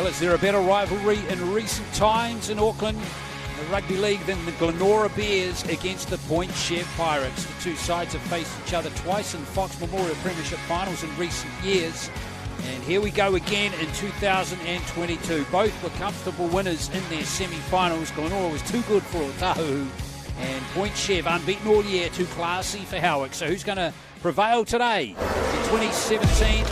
is there a better rivalry in recent times in Auckland? The rugby league than the Glenora Bears against the Point Chev Pirates. The two sides have faced each other twice in Fox Memorial Premiership finals in recent years. And here we go again in 2022. Both were comfortable winners in their semi-finals. Glenora was too good for Otahu. And Point Chev, unbeaten all year, too classy for Howick. So who's going to prevail today in 2017?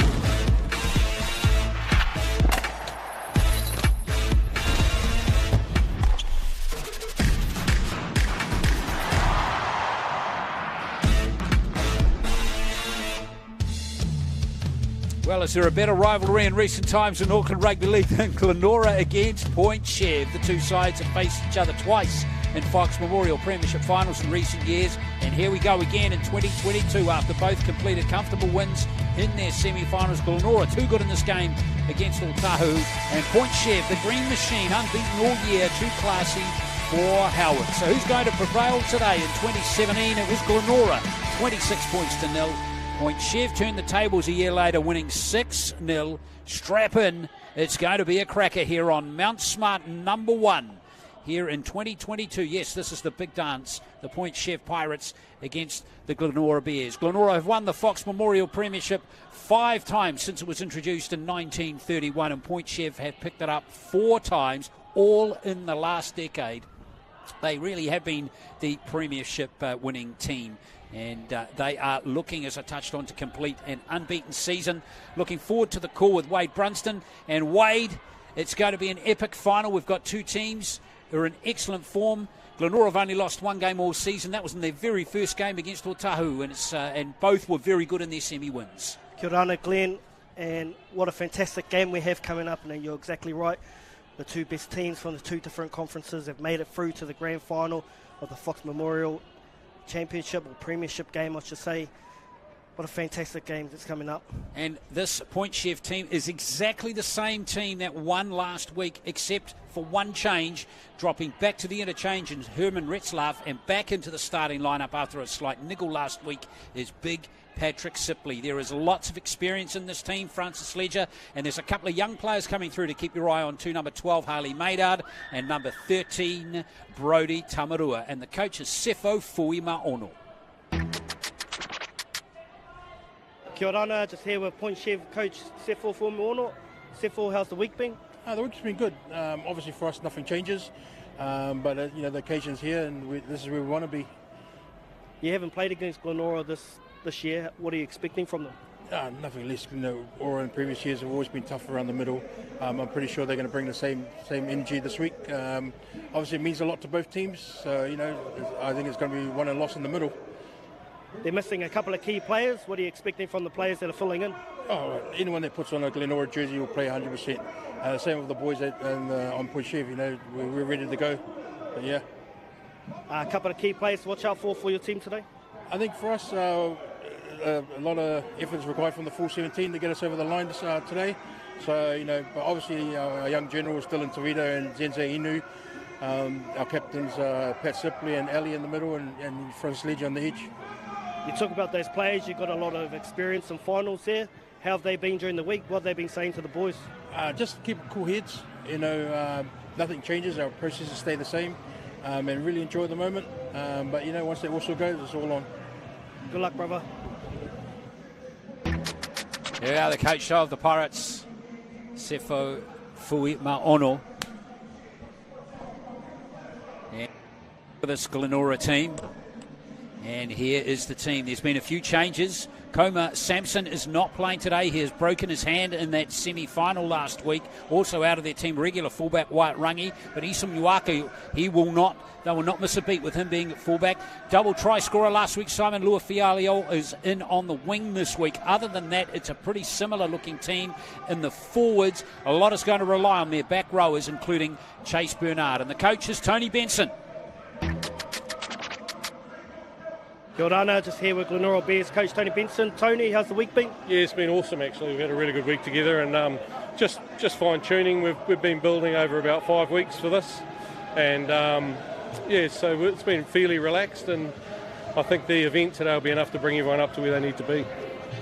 Well, is there a better rivalry in recent times in Auckland Rugby League than Glenora against Point Chev? The two sides have faced each other twice in Fox Memorial Premiership finals in recent years. And here we go again in 2022 after both completed comfortable wins in their semi-finals. Glenora too good in this game against Otahu. And Point Chev, the Green Machine, unbeaten all year, too classy for Howard. So who's going to prevail today in 2017? It was Glenora, 26 points to nil. Point Chev turned the tables a year later, winning 6-0. Strap in. It's going to be a cracker here on Mount Smart number 1 here in 2022. Yes, this is the big dance. The Point Chev Pirates against the Glenora Bears. Glenora have won the Fox Memorial Premiership 5 times since it was introduced in 1931, and Point Chev have picked it up 4 times, all in the last decade. They really have been the Premiership winning team. And they are looking, as I touched on, to complete an unbeaten season. Looking forward to the call with Wade Brunston. And Wade, it's going to be an epic final. We've got 2 teams who are in excellent form. Glenora have only lost 1 game all season. That was in their very first game against Otahu, and both were very good in their semi-wins. Kia ora, Glenn, and what a fantastic game we have coming up. And you're exactly right. The 2 best teams from the 2 different conferences have made it through to the grand final of the Fox Memorial Championship or Premiership game, I should say. What a fantastic game that's coming up. And this Point Chev team is exactly the same team that won last week, except for one change, dropping back to the interchange in Herman Retzlaff and back into the starting lineup after a slight niggle last week is big Patrick Sipley. There is lots of experience in this team, Francis Ledger, and there's a couple of young players coming through to keep your eye on too. Number 12, Harley Maydard, and number 13, Brody Tamarua. And the coach is Sefo Fuimaono. Kia ora, just here with Point Chev coach Sefo Fuimaono. Sefo, how's the week been? The week's been good. Obviously for us nothing changes, but the occasion's here and this is where we want to be. You haven't played against Glenora this year. What are you expecting from them? Nothing less. Aura in previous years have always been tough around the middle. I'm pretty sure they're going to bring the same energy this week. Obviously it means a lot to both teams, so I think it's going to be won and lost in the middle. They're missing a couple of key players. What are you expecting from the players that are filling in? Anyone that puts on a Glenora jersey will play 100%. Same with the boys on Point Chev. We're ready to go. But yeah. A couple of key players to watch out for your team today? I think for us, a lot of effort is required from the full 17 to get us over the line today. So, but obviously our young general is still in Tawida and Zenze Inu. Our captains, Pat Sipley and Ali in the middle and Francis Ledger on the edge. You talk about those players, you've got a lot of experience in finals there. How have they been during the week? What have they been saying to the boys? Just keep cool heads. Nothing changes. Our processes stay the same. And really enjoy the moment. But once that whistle goes, it's all on. Good luck, brother. Yeah, the coach of the Pirates, Sefo Fuimaono. And for this Glenora team. And here is the team. There's been a few changes. Koma Sampson is not playing today. He has broken his hand in that semi-final last week. Also out of their team, regular fullback Wyatt Rangi. But Isam Nuaka, they will not miss a beat with him being at fullback. Double try scorer last week, Simon Luafialio, is in on the wing this week. Other than that, it's a pretty similar looking team in the forwards. A lot is going to rely on their back rowers, including Chase Bernard. And the coach is Tony Benson. Kia ora, just here with Glenora Bears coach Tony Benson. Tony, how's the week been? Yeah, it's been awesome actually. We've had a really good week together and just fine tuning. We've been building over about 5 weeks for this, and so it's been fairly relaxed, and I think the event today will be enough to bring everyone up to where they need to be.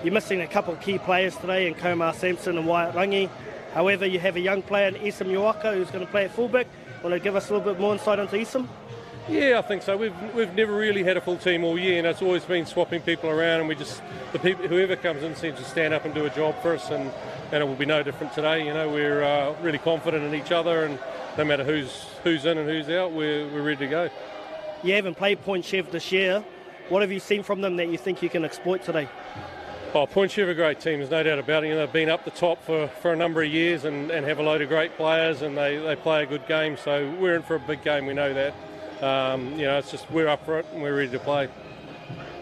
You're missing a couple of key players today in Koma Sampson and Wyatt Rangi. However, you have a young player in Isam Yuaka who's going to play at fullback. Want to give us a little bit more insight into Isam? Yeah, I think so. We've never really had a full team all year, and it's always been swapping people around, and whoever comes in seems to stand up and do a job for us, and it will be no different today. We're really confident in each other, and no matter who's in and who's out, we're ready to go. You haven't played Point Chev this year. What have you seen from them that you think you can exploit today? Oh, Point Chev are a great team, there's no doubt about it. They've been up the top for a number of years and have a load of great players, and they play a good game, so we're in for a big game, we know that. It's just we're up for it and we're ready to play.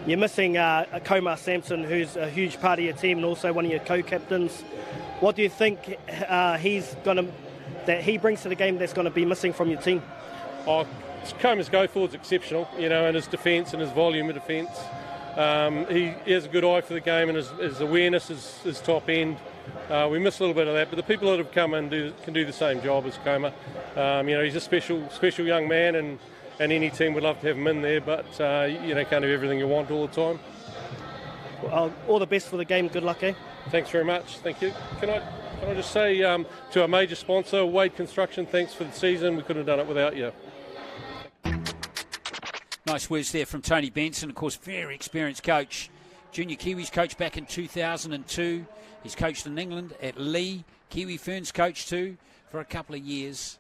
You're missing Komar Sampson, who's a huge part of your team and also one of your co-captains. What do you think that he brings to the game that's going to be missing from your team? Oh, Komar's go forward's exceptional, and his defence and his volume of defence. He has a good eye for the game, and his awareness is top end. We miss a little bit of that, but the people that have come in can do the same job as Komar. He's a special young man, and any team would love to have him in there, but can't have everything you want all the time. Well, all the best for the game. Good luck, eh? Thanks very much. Thank you. Can I just say to our major sponsor, Wade Construction, thanks for the season. We couldn't have done it without you. Nice words there from Tony Benson, of course, very experienced coach. Junior Kiwis coach back in 2002. He's coached in England at Lee. Kiwi Ferns coach too for a couple of years.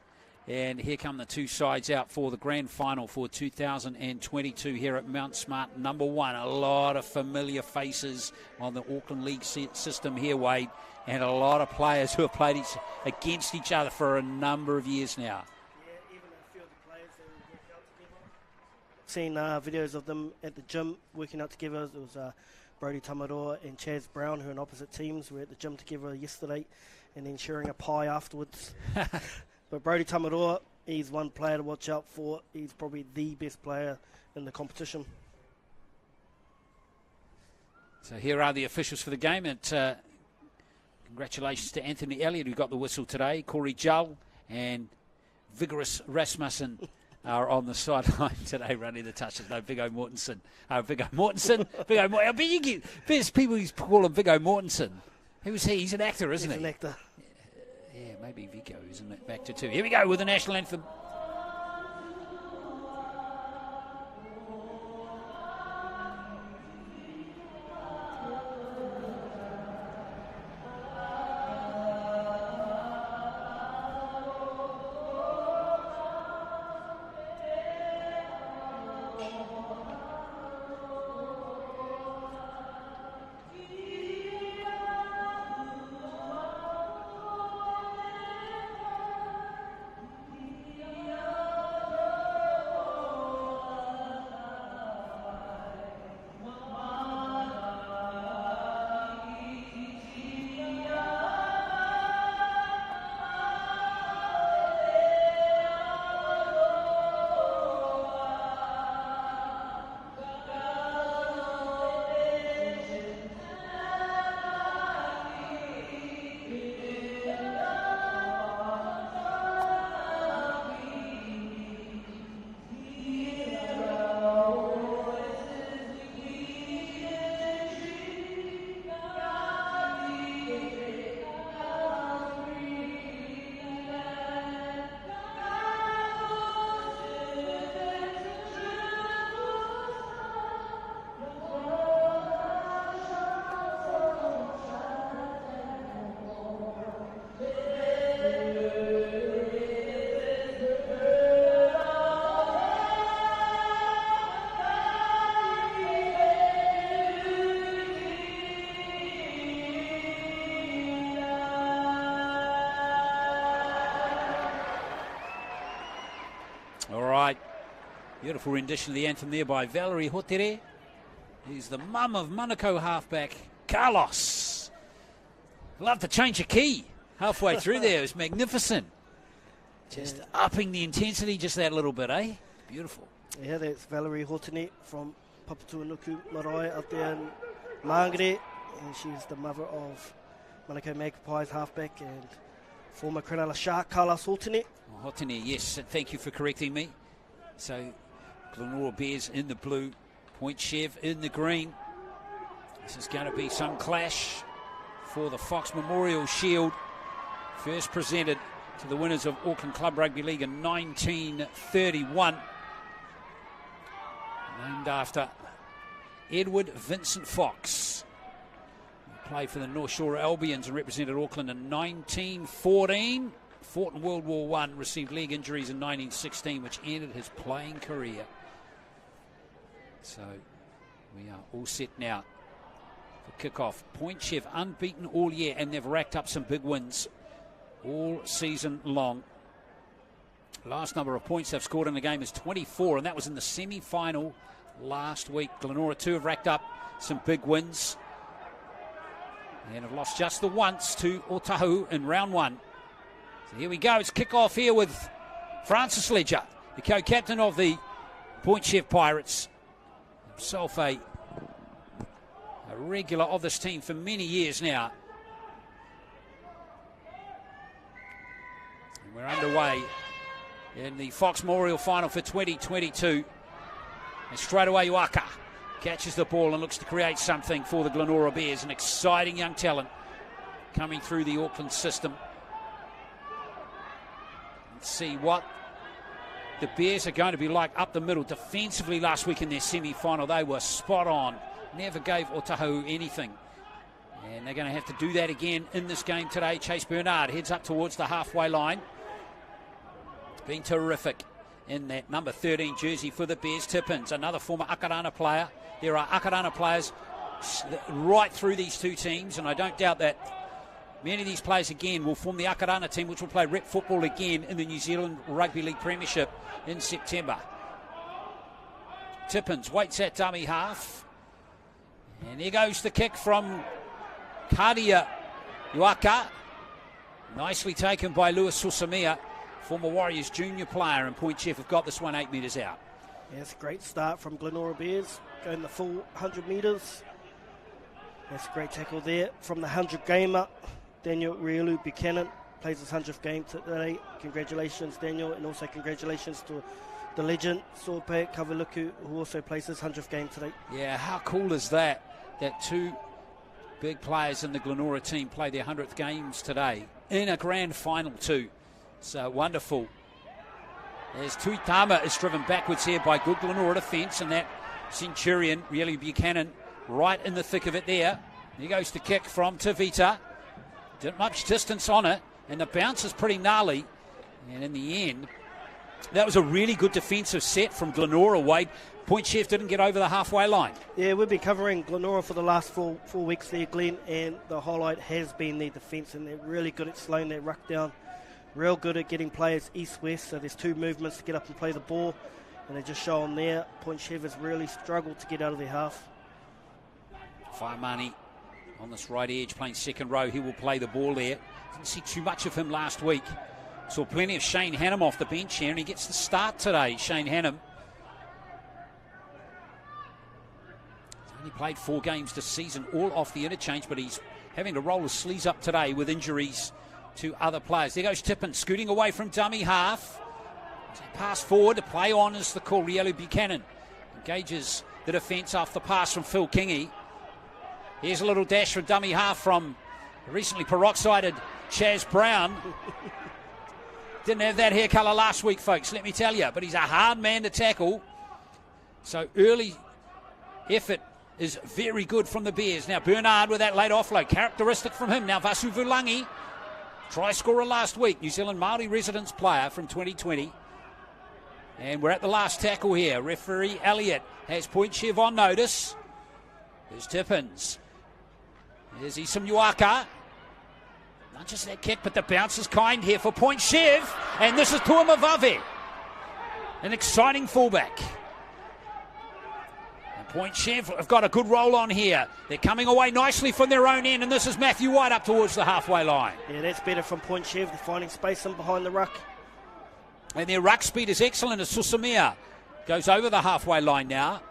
And here come the two sides out for the grand final for 2022 here at Mount Smart number 1. A lot of familiar faces on the Auckland League system here, Wade, and a lot of players who have played against each other for a number of years now. Yeah, even a few of the players that work out together. Seen videos of them at the gym working out together. There was Brodie Tamaroa and Chaz Brown, who are in opposite teams. We were at the gym together yesterday and then sharing a pie afterwards. But Brodie Tamaroa, he's one player to watch out for. He's probably the best player in the competition. So here are the officials for the game. And congratulations to Anthony Elliott, who got the whistle today. Corey Jull and Vigorous Rasmussen are on the sideline today running the touches. No, Viggo Mortensen. Viggo Mortensen. I bet you get there's people who call him Viggo Mortensen. Who's he? He's an actor, isn't he? He's an actor. Yeah, maybe Viggo is an actor too. Here we go with the national anthem. Beautiful rendition of the anthem there by Valerie Hotere, who's the mum of Manukau halfback Carlos. Love to change a key halfway through there. It was magnificent. Just upping the intensity just that little bit, eh? Beautiful. Yeah, that's Valerie Hotere from Papatuanuku Marae up there in Mangere, and she's the mother of Manukau Magpies halfback and former Cronulla Shark Carlos Hotere. Hotere, yes, thank you for correcting me. So Glenora Bears in the blue, Point Chev in the green. This is going to be some clash for the Fox Memorial Shield First presented to the winners of Auckland Club Rugby League in 1931. Named after Edward Vincent Fox. He played for the North Shore Albions and represented Auckland in 1914. Fought in World War I, received leg injuries in 1916, which ended his playing career. So we are all set now for kickoff. Point Chev unbeaten all year, and they've racked up some big wins all season long. Last number of points they've scored in the game is 24, and that was in the semi-final last week. Glenora too have racked up some big wins and have lost just the once to Otahu in round one. So here we go. It's kickoff here with Francis Ledger, the co-captain of the Point Chev Pirates. Himself a regular of this team for many years now. And we're underway in the Fox Memorial Final for 2022. And straight away Uaka catches the ball and looks to create something for the Glenora Bears. An exciting young talent coming through the Auckland system. Let's see what the Bears are going to be like up the middle. Defensively last week in their semi-final, they were spot on. Never gave Otahu anything. And they're going to have to do that again in this game today. Chase Bernard heads up towards the halfway line. Been terrific in that number 13 jersey for the Bears. Tippins, another former Akarana player. There are Akarana players right through these two teams, and I don't doubt that many of these players again will form the Akarana team, which will play rep football again in the New Zealand Rugby League Premiership in September. Tippins waits at dummy half. And here goes the kick from Kadia Uaka. Nicely taken by Lewis Susamia, former Warriors junior player, and Point Chev have got this one 8 metres out. Yeah, it's a great start from Glenora Bears, going the full 100 metres. That's a great tackle there. From the 100 gamer, Daniel Rielu Buchanan plays his 100th game today. Congratulations, Daniel, and also congratulations to the legend, Sope Kavaluku, who also plays his 100th game today. Yeah, how cool is that? That two big players in the Glenora team play their 100th games today in a grand final too. So wonderful. As Tuitama is driven backwards here by good Glenora defence, and that Centurion, really Buchanan, right in the thick of it there. Here goes the kick from Tavita. Didn't much distance on it, and the bounce is pretty gnarly. And in the end, that was a really good defensive set from Glenora, Wade. Point Chev didn't get over the halfway line. Yeah, we've been covering Glenora for the last four weeks there, Glenn, and the highlight has been their defence, and they're really good at slowing their ruck down. Real good at getting players east-west, so there's two movements to get up and play the ball, and they just show them there. Point Chev has really struggled to get out of their half. Faimani on this right edge playing second row. He will play the ball there. Didn't see too much of him last week. Saw plenty of Shane Hannum off the bench here, and he gets the start today, Shane Hannum. He's only played 4 games this season, all off the interchange, but he's having to roll his sleeves up today with injuries to other players. There goes Tippin, scooting away from dummy half. Pass forward, to play on is the call. Rielu Buchanan engages the defence off the pass from Phil Kingy. Here's a little dash from dummy half from recently peroxided Chaz Brown. Didn't have that hair colour last week, folks, let me tell you. But he's a hard man to tackle. So early effort is very good from the Bears. Now Bernard with that late offload. Characteristic from him. Now Vasu Vulangi, try scorer last week. New Zealand Māori residence player from 2020. And we're at the last tackle here. Referee Elliott has Point Chev on notice. There's Tippins. There's Isam Uaka. Not just that kick, but the bounce is kind here for Point Chev. And this is Tuamavave, an exciting fullback. And Point Chev have got a good roll on here. They're coming away nicely from their own end, and this is Matthew White up towards the halfway line. Yeah, that's better from Point Chev. They're finding space in behind the ruck. And their ruck speed is excellent as Susamia goes over the halfway line now.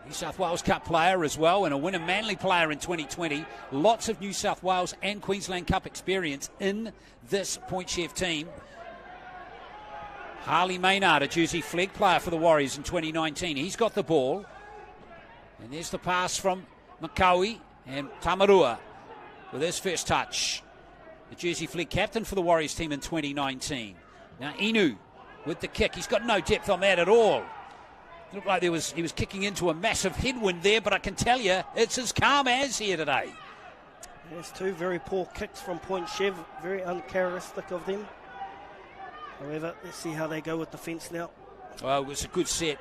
New South Wales Cup player as well, and a winner Manly player in 2020. Lots of New South Wales and Queensland Cup experience in this Point Chev team. Harley Maynard, a Jersey flag player for the Warriors in 2019. He's got the ball. And there's the pass from Makawi, and Tamarua with his first touch the Jersey Flegg captain for the Warriors team in 2019. Now Inu with the kick. He's got no depth on that at all. It looked like he was kicking into a massive headwind there, but I can tell you it's as calm as here today. There's two very poor kicks from Point Chev, very uncharacteristic of them. However, let's see how they go with defence now. Well, it was a good set.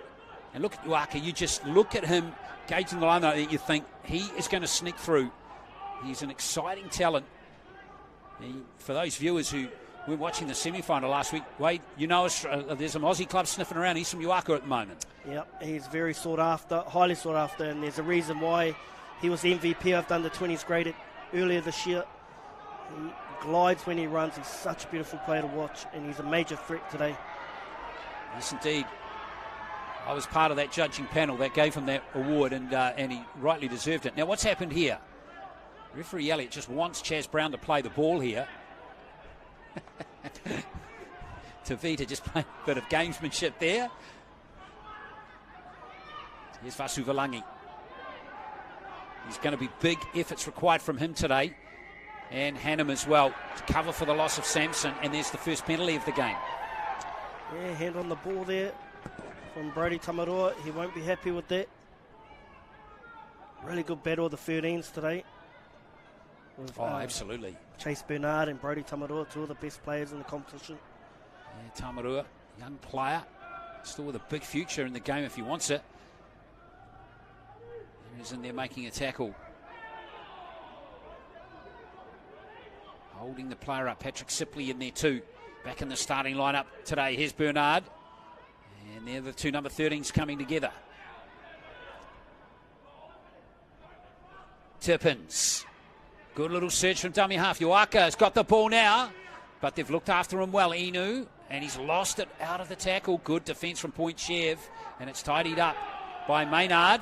And look at Uaka, you just look at him gauging the line like that, you think he is going to sneak through. He's an exciting talent. For those viewers who were watching the semi-final last week, Wade, you know there's some Aussie clubs sniffing around. He's from Uaka at the moment. Yep, he's very sought after, highly sought after, and there's a reason why he was the MVP of the under-20s grade earlier this year. He glides when he runs. He's such a beautiful player to watch, and he's a major threat today. Yes, indeed. I was part of that judging panel that gave him that award, and he rightly deserved it. Now, what's happened here? Referee Elliott just wants Chaz Brown to play the ball here. Tavita just playing a bit of gamesmanship there. Here's Vasu Valangi. He's going to be big efforts required from him today. And Hannum as well to cover for the loss of Sampson. And there's the first penalty of the game. Yeah, hand on the ball there from Brody Tamarua. He won't be happy with that. Really good battle of the 13s today. With, absolutely. Chase Bernard and Brody Tamarua, two of the best players in the competition. Yeah, Tamarua, young player, still with a big future in the game if he wants it. He's in there making a tackle. Holding the player up, Patrick Sipley in there too. Back in the starting lineup today. Here's Bernard. And they're the two number 13s coming together. Tippins. Good little search from dummy half. Uaka has got the ball now, but they've looked after him well. Inu, and he's lost it out of the tackle. Good defence from Point Chev, and it's tidied up by Maynard.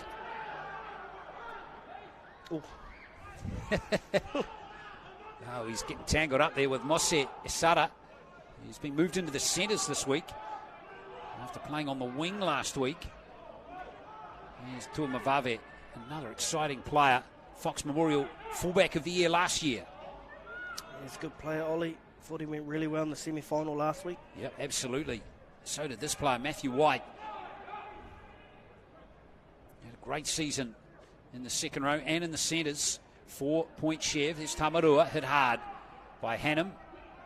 Oh, he's getting tangled up there with Mose Esada. He's been moved into the centres this week after playing on the wing last week. Here's Tua Mavave, another exciting player. Fox Memorial fullback of the year last year. He's a good player, Ollie. Thought he went really well in the semi-final last week. Yep, absolutely. So did this player, Matthew White. Had a great season in the second row and in the centres for Point Chev. There's Tamarua, hit hard by Hannum,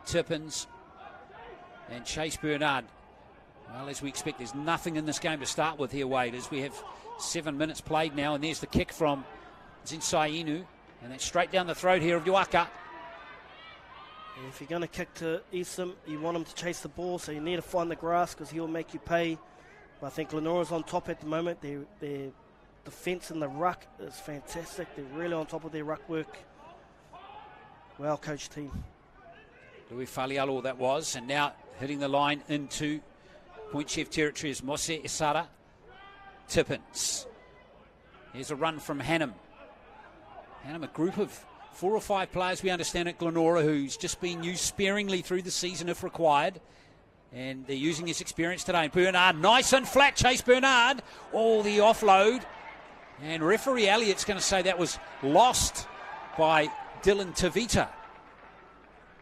Tippins, and Chase Bernard. Well, as we expect, there's nothing in this game to start with here, Wade, as we have 7 minutes played now, and there's the kick from Zinsai Inu, and that's straight down the throat here of Uaka. If you're going to kick to Eastham, you want him to chase the ball, so you need to find the grass because he'll make you pay. But I think Glenora's on top at the moment. Their defence in the ruck is fantastic. They're really on top of their ruck work. Well coached team. Louis Falialo that was, and now hitting the line into Point Chev territory is Mose Esada. Tippins. Here's a run from Hannum. Hannum, a group of 4 or 5 players we understand at Glenora who's just been used sparingly through the season if required. And they're using this experience today. Bernard, nice and flat, Chase Bernard. All the offload. And referee Elliott's going to say that was lost by Dylan Tavita.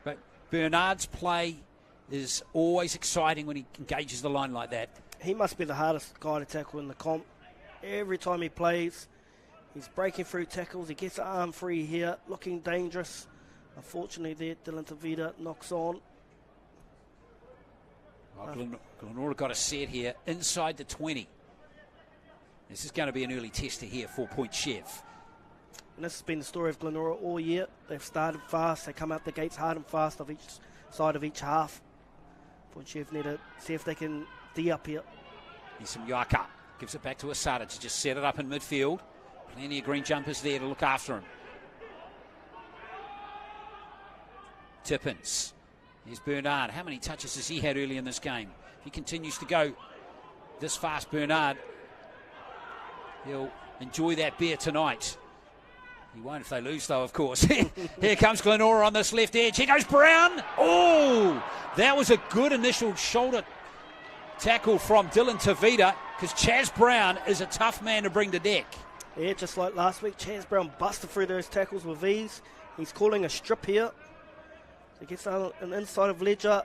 But Bernard's play is always exciting when he engages the line like that. He must be the hardest guy to tackle in the comp. Every time he plays, he's breaking through tackles. He gets the arm free here, looking dangerous. Unfortunately there, Dylan Tavita knocks on. Well, Glenora got a set here inside the 20. This is going to be an early tester here for Point Chev. And this has been the story of Glenora all year. They've started fast. They come out the gates hard and fast of each side of each half. Point Chev need to see if they can D up here. Here's some Uaka. Gives it back to Asada to just set it up in midfield. Plenty of green jumpers there to look after him. Tippins. Here's Bernard. How many touches has he had early in this game? If he continues to go this fast, Bernard, he'll enjoy that beer tonight. He won't if they lose, though, of course. Here comes Glenora on this left edge. Here goes Brown. Oh, that was a good initial shoulder tackle from Dylan Tavita, because Chaz Brown is a tough man to bring to deck. Yeah, just like last week, Chaz Brown busted through those tackles with ease. He's calling a strip here. He gets an inside of Ledger.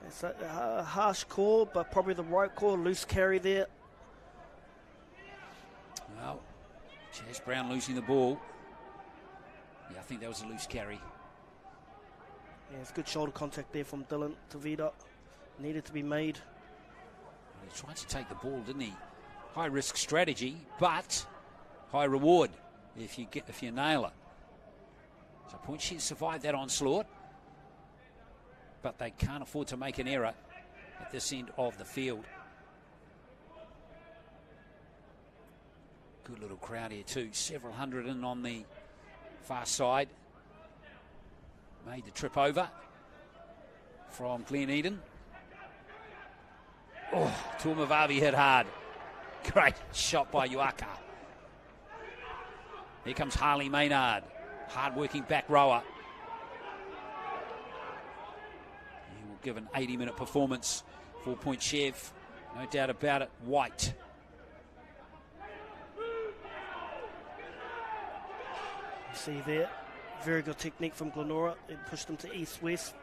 It's a harsh call, but probably the right call. Loose carry there. Well, Chaz Brown losing the ball. Yeah, I think that was a loose carry. Yeah, it's good shoulder contact there from Dylan Tavita. Needed to be made. He tried to take the ball, didn't he? High risk strategy, but high reward if you nail it. So Point Sheaf survived that onslaught, but they can't afford to make an error at this end of the field. Good little crowd here too. Several hundred in on the far side. Made the trip over from Glen Eden. Oh, Tuamavavi hit hard. Great shot by Uaka. Here comes Harley Maynard. Hard-working back rower. He will give an 80-minute performance for Point Sheaf. No doubt about it. White. You see there, very good technique from Glenora. It pushed them to east-west.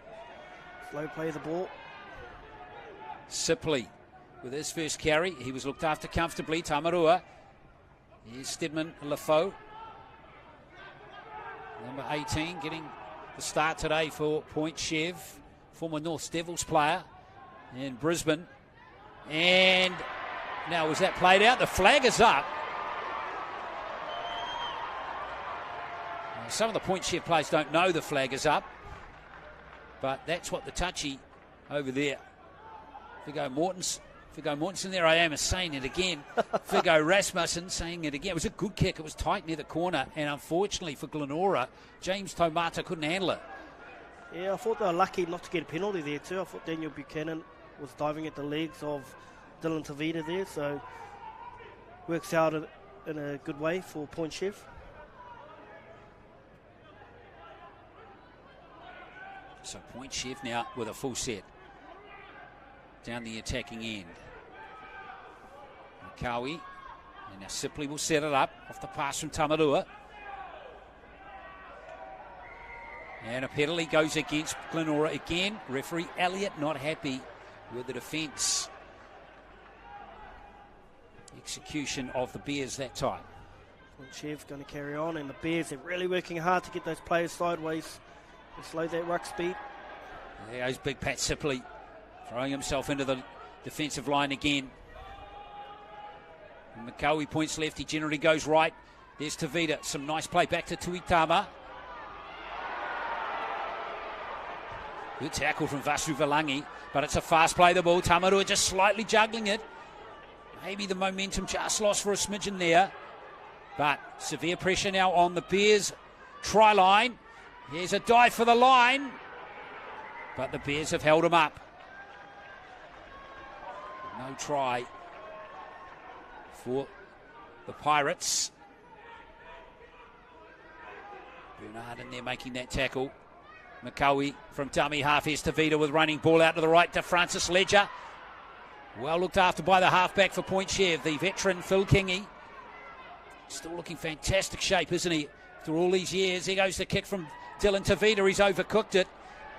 Slow play of the ball. Sipley with his first carry. He was looked after comfortably. Tamarua. Here's Stedman Lafoe. Number 18 getting the start today for Point Sheaf. Former North Devils player in Brisbane. And now was that played out? The flag is up. Now, some of the Point Sheaf players don't know the flag is up. But that's what the touchy over there. Viggo Mortensen, there I am saying it again. Viggo Rasmussen saying it again. It was a good kick. It was tight near the corner. And unfortunately for Glenora, James Tomata couldn't handle it. Yeah, I thought they were lucky not to get a penalty there too. I thought Daniel Buchanan was diving at the legs of Dylan Tavita there. So works out in a good way for Point Sheaf. So Point Sheaf now with a full set. Down the attacking end. Kawi, and now Sipley will set it up off the pass from Tamarua. And a penalty goes against Glenora again. Referee Elliott not happy with the defence. Execution of the Bears that time. Chev's going to carry on, and the Bears are really working hard to get those players sideways to slow that ruck speed. There goes big Pat Sipley throwing himself into the defensive line again. And McCowie points left, he generally goes right. There's Tavita, some nice play back to Tuitama. Good tackle from Vasu Valangi, but it's a fast play the ball. Tamarua just slightly juggling it. Maybe the momentum just lost for a smidgen there. But severe pressure now on the Bears try line. Here's a dive for the line. But the Bears have held him up. No try for the Pirates. Bernard in there making that tackle. McCowie from dummy half. Here's Tavita with running ball out to the right to Francis Ledger. Well looked after by the halfback for Point Sheaf, the veteran Phil Kingy. Still looking fantastic shape, isn't he? After all these years, here goes the kick from Dylan Tavita. He's overcooked it.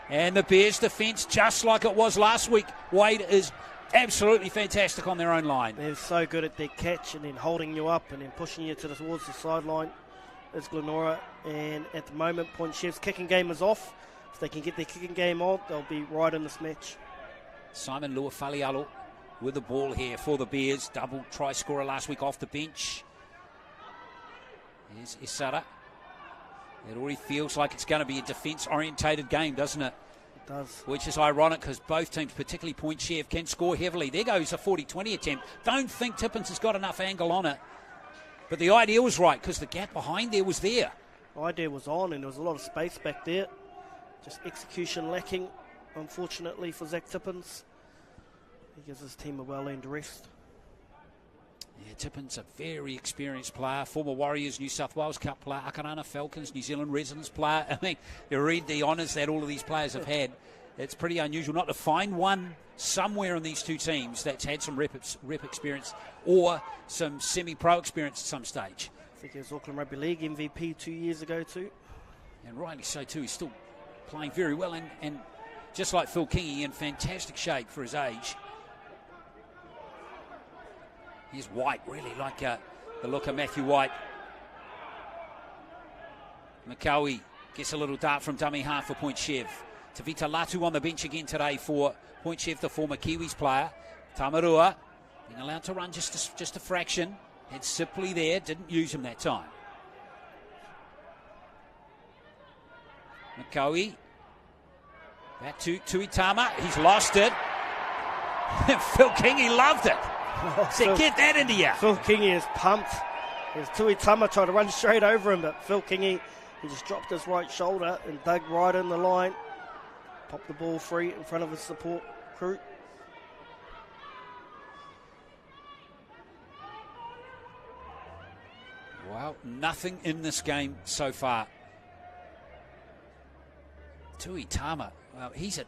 And the Bears' defence, just like it was last week. Wade is absolutely fantastic on their own line. They're so good at their catch and then towards you up and then pushing you towards the sideline. It's Glenora, and at the moment Point Sheaf's kicking game is off. If they can get their kicking game on, they'll be right in this match. Simon Luafalialo with the ball here for the Bears. Double try scorer last week off the bench. Here's Isara. It already feels like it's going to be a defence-orientated game, doesn't it? It does. Which is ironic because both teams, particularly Point Sheaf, can score heavily. There goes a 40-20 attempt. Don't think Tippins has got enough angle on it. But the idea was right because the gap behind there was there. The idea was on and there was a lot of space back there. Just execution lacking, unfortunately, for Zach Tippins. He gives his team a well-earned rest. Yeah, Tippins, a very experienced player, former Warriors, New South Wales Cup player, Akarana Falcons, New Zealand residence player. I mean, you read the honours that all of these players have had. It's pretty unusual not to find one somewhere in these two teams that's had some rep experience or some semi-pro experience at some stage. I think it was Auckland Rugby League MVP 2 years ago too. And rightly so too. He's still playing very well and just like Phil Kingy, in fantastic shape for his age. Here's White, really like the look of Matthew White. McCowie gets a little dart from dummy half for Point Chev. Tavita Latu on the bench again today for Point Chev, the former Kiwis player. Tamarua being allowed to run just a fraction. Had Sipley there, didn't use him that time. McCowie back to Itama. He's lost it. Phil Kingy loved it. Said, get that into you. Phil Kingy is pumped. There's Tuitama trying to run straight over him, but Phil Kingy, he just dropped his right shoulder and dug right in the line. Popped the ball free in front of his support crew. Well, nothing in this game so far. Tuitama, well, he's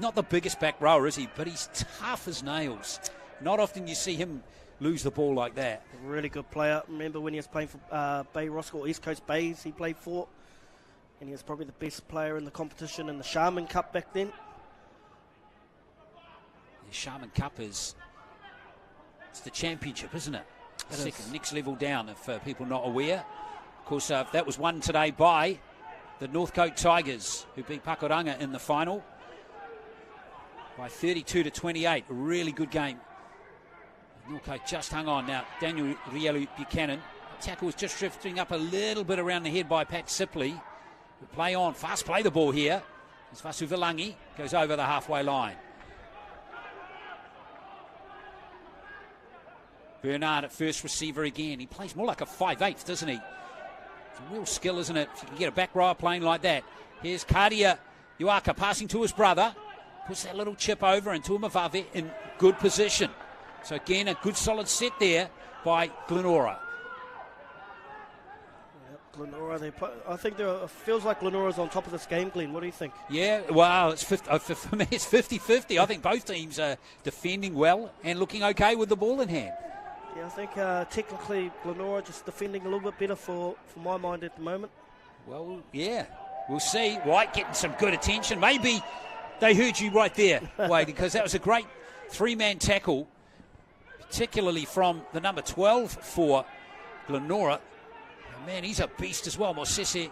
not the biggest back rower, is he? But he's tough as nails. Not often you see him lose the ball like that. A really good player. Remember when he was playing for Bay Roscoe, East Coast Bays, he played for. And he was probably the best player in the competition in the Sharman Cup back then. The Sharman Cup it's the championship, isn't it? Second, next level down, if people not aware. Of course, that was won today by the Northcote Tigers, who beat Pakuranga in the final by 32-28. A really good game. Northcote just hung on. Now, Daniel Rielu Buchanan. Tackle was just drifting up a little bit around the head by Pat Sipley. Play on, fast play the ball here. As Vasu Vilangi goes over the halfway line. Bernard at first receiver again. He plays more like a 5'8", doesn't he? It's a real skill, isn't it? If you can get a back rower playing like that. Here's Kadia Uaka passing to his brother. Puts that little chip over and Tuamavave in good position. So again, a good solid set there by Glenora. Glenora, I think it feels like Glenora's on top of this game, Glenn. What do you think? Yeah, well, it's for me it's 50-50. I think both teams are defending well and looking okay with the ball in hand. Yeah, I think technically Glenora just defending a little bit better for my mind at the moment. Well, yeah, we'll see. White getting some good attention. Maybe they heard you right there, Wade, because that was a great three-man tackle, particularly from the number 12 for Glenora. Man, he's a beast as well. Mosese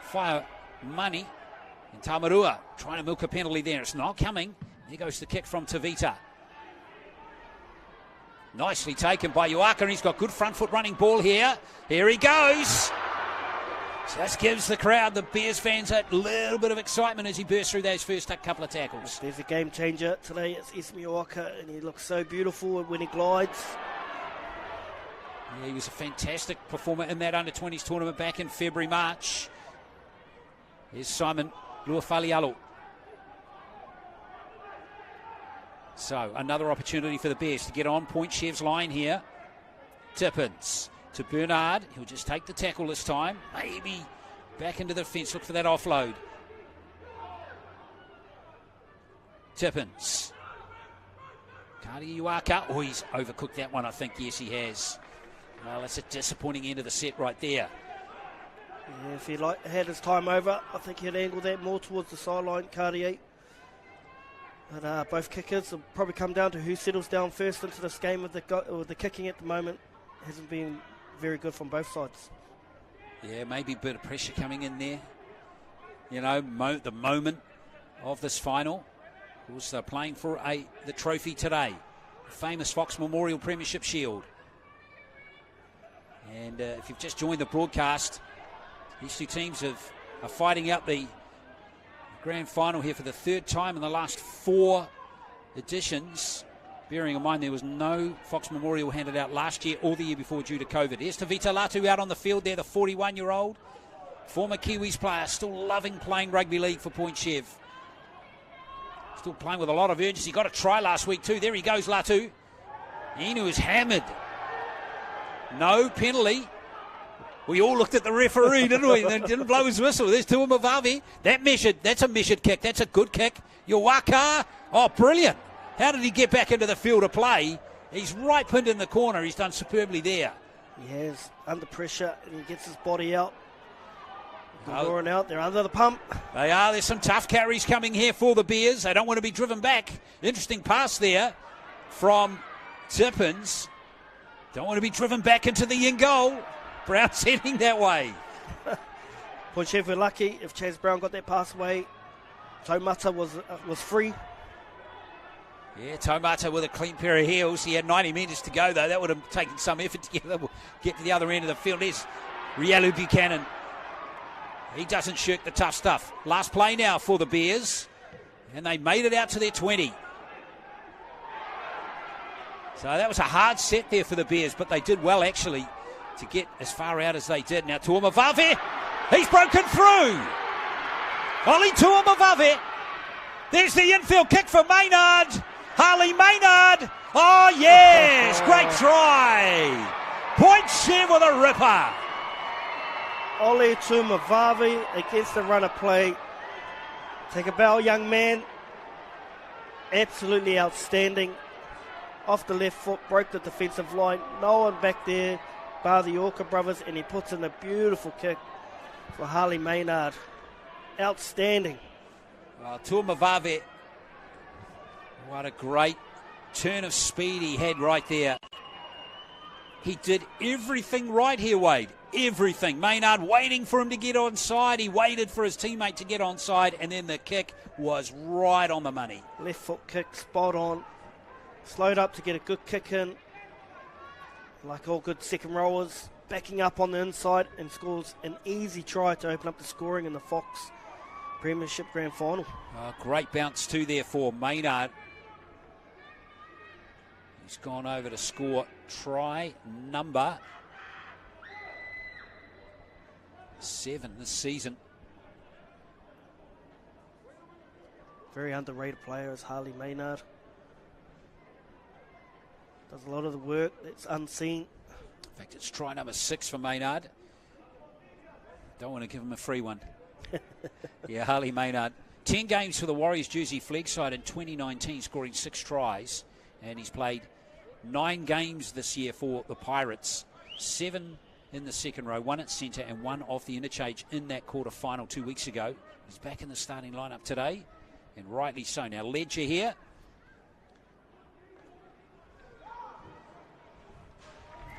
fire money. And Tamarua trying to milk a penalty there. It's not coming. Here goes the kick from Tavita. Nicely taken by Uaka. He's got good front foot running ball here. Here he goes. So that gives the crowd, the Bears fans, a little bit of excitement as he bursts through those first couple of tackles. There's a game changer today. It's Ismi Uaka, and he looks so beautiful when he glides. Yeah, he was a fantastic performer in that under-20s tournament back in February, March. Here's Simon Luafalialo. So, another opportunity for the Bears to get on Point Chev's line here. Tippins to Bernard. He'll just take the tackle this time. Maybe back into the fence. Look for that offload. Tippins. Kadia Uaka. Oh, he's overcooked that one, I think. Yes, he has. Well, that's a disappointing end of the set right there. Yeah, if he had his time over, I think he'd angle that more towards the sideline, Cartier. But both kickers will probably come down to who settles down first into this game with the kicking at the moment. Hasn't been very good from both sides. Yeah, maybe a bit of pressure coming in there. You know, the moment of this final. Of course, they're playing for the trophy today. The famous Fox Memorial Premiership Shield. And if you've just joined the broadcast, these two teams are fighting out the grand final here for the third time in the last 4 editions. Bearing in mind there was no Fox Memorial handed out last year or the year before due to COVID. Here's Tavita Latu out on the field there, the 41-year-old. Former Kiwis player, still loving playing rugby league for Point Chev. Still playing with a lot of urgency. Got a try last week too. There he goes, Latu. Inu is hammered. No penalty. We all looked at the referee, didn't we? And didn't blow his whistle. There's Tuamavave. That's a measured kick. That's a good kick. Uaka. Oh, brilliant. How did he get back into the field of play? He's right pinned in the corner. He's done superbly there. He has, under pressure, and he gets his body out. Glenora now, they're under the pump. They are. There's some tough carries coming here for the Bears. They don't want to be driven back. Interesting pass there from Tippins. Don't want to be driven back into the in goal. Brown's heading that way. Point Shev were lucky if Chaz Brown got that pass away. Taumata was free. Yeah, Taumata with a clean pair of heels. He had 90 metres to go, though. That would have taken some effort to get to the other end of the field. There's Rialu Buchanan. He doesn't shirk the tough stuff. Last play now for the Bears. And they made it out to their 20. So that was a hard set there for the Bears, but they did well, actually, to get as far out as they did. Now Tuamavave, he's broken through. Ollie Tuamavave. There's the infield kick for Maynard. Harley Maynard. Oh, yes. Great try. Point Shev with a ripper. Ole Tuamavave against the runner play. Take a bow, young man. Absolutely outstanding. Off the left foot, broke the defensive line. No one back there, bar the Orca brothers, and he puts in a beautiful kick for Harley Maynard. Outstanding. Well, Tuamavave, what a great turn of speed he had right there. He did everything right here, Wade. Everything. Maynard waiting for him to get onside. He waited for his teammate to get onside, and then the kick was right on the money. Left foot kick, spot on. Slowed up to get a good kick in. Like all good second rowers, backing up on the inside and scores an easy try to open up the scoring in the Fox Premiership Grand Final. Great bounce too there for Maynard. He's gone over to score try number 7 this season. Very underrated player is Harley Maynard. Does a lot of the work that's unseen. In fact, it's try number 6 for Maynard. Don't want to give him a free one. Yeah, Harley Maynard. 10 games for the Warriors Jersey flag side in 2019, scoring 6 tries. And he's played 9 games this year for the Pirates. 7 in the second row, 1 at centre and 1 off the interchange in that quarter final 2 weeks ago. He's back in the starting lineup today, and rightly so. Now Ledger here.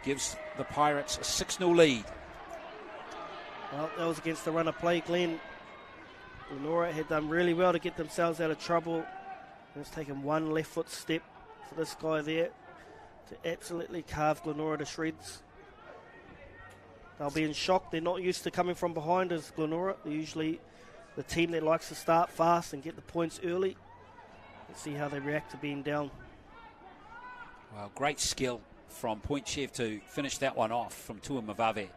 Gives the Pirates a 6-0 lead. Well, that was against the runner play. Glenora had done really well to get themselves out of trouble. It's taken one left foot step for this guy there to absolutely carve Glenora to shreds. They'll be in shock. They're not used to coming from behind as Glenora. They're usually the team that likes to start fast and get the points early. Let's see how they react to being down. Well, great skill from Point Shev to finish that one off from Tuamavave,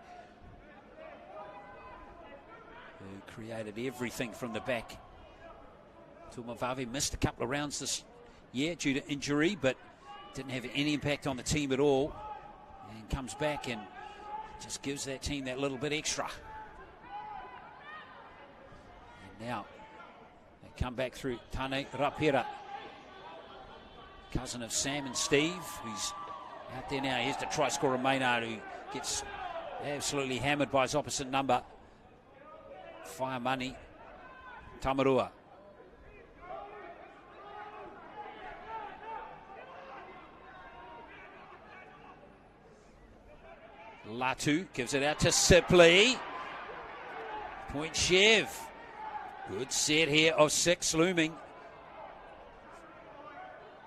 who created everything from the back. Tuamavave missed a couple of rounds this year due to injury, but didn't have any impact on the team at all, and comes back and just gives that team that little bit extra. And now they come back through Tane Rapira, cousin of Sam and Steve, who's out there now. Here's the try scorer Maynard, who gets absolutely hammered by his opposite number, Fire Money Tamarua. Latu gives it out to Sipley. Point Shev. Good set here of 6 looming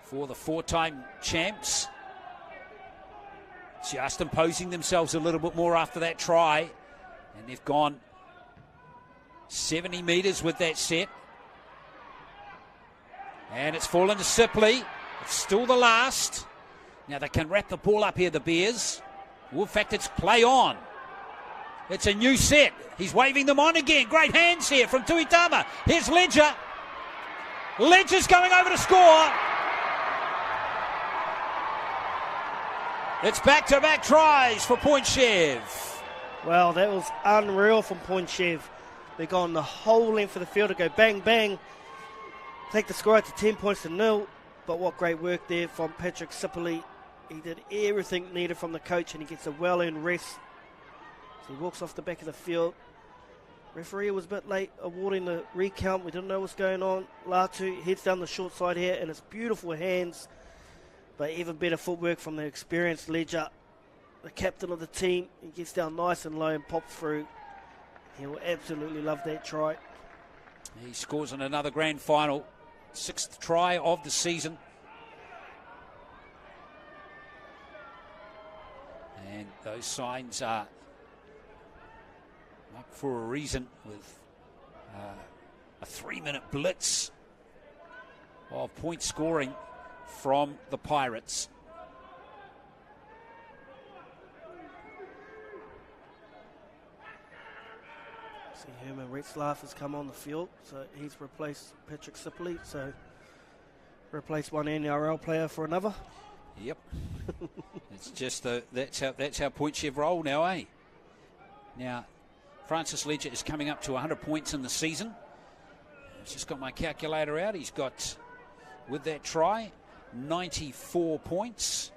for the 4-time champs. Just imposing themselves a little bit more after that try. And they've gone 70 metres with that set. And it's fallen to Sipley. It's still the last. Now they can wrap the ball up here, the Bears. Well, in fact, it's play on. It's a new set. He's waving them on again. Great hands here from Tuitama. Here's Ledger. Ledger's going over to score. It's back-to-back tries for Point Shev. Well, that was unreal from Point Shev. They're going the whole length of the field to go bang, bang. Take the score out to 10 points to 0. But what great work there from Patrick Sipley. He did everything needed from the coach, and he gets a well-earned rest. So he walks off the back of the field. Referee was a bit late awarding the recount. We didn't know what's going on. Latu heads down the short side here, and it's beautiful hands, but even better footwork from the experienced Ledger, the captain of the team. He gets down nice and low and pops through. He'll absolutely love that try. He scores in another grand final, 6th try of the season. And those signs are up for a reason, with a 3-minute blitz of point scoring from the Pirates. See, Herman Retzlaff has come on the field, so he's replaced Patrick Sipley, so replaced one ARL player for another. Yep. It's just that's how point Chev roll now, eh? Now, Francis Ledger is coming up to 100 points in the season. I've just got my calculator out. He's got, with that try, 94 points.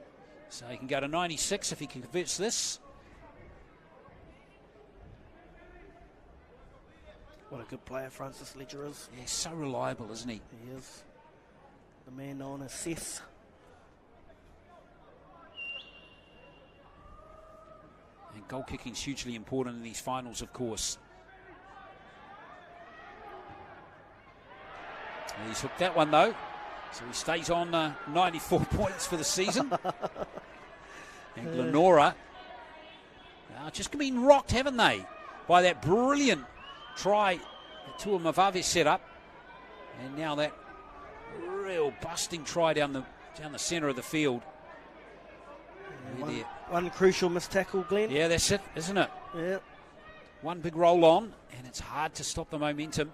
So he can go to 96 if he converts this. What a good player Francis Ledger is. Yeah, he's so reliable, isn't he? He is. The man known as SAS. And goal kicking is hugely important in these finals, of course. And he's hooked that one, though. So he stays on 94 points for the season. And Glenora just been rocked, haven't they, by that brilliant try that Tua Mavave set up. And now that real busting try down the centre of the field. One crucial missed tackle, Glenn. Yeah, that's it, isn't it? Yeah. One big roll on, and it's hard to stop the momentum.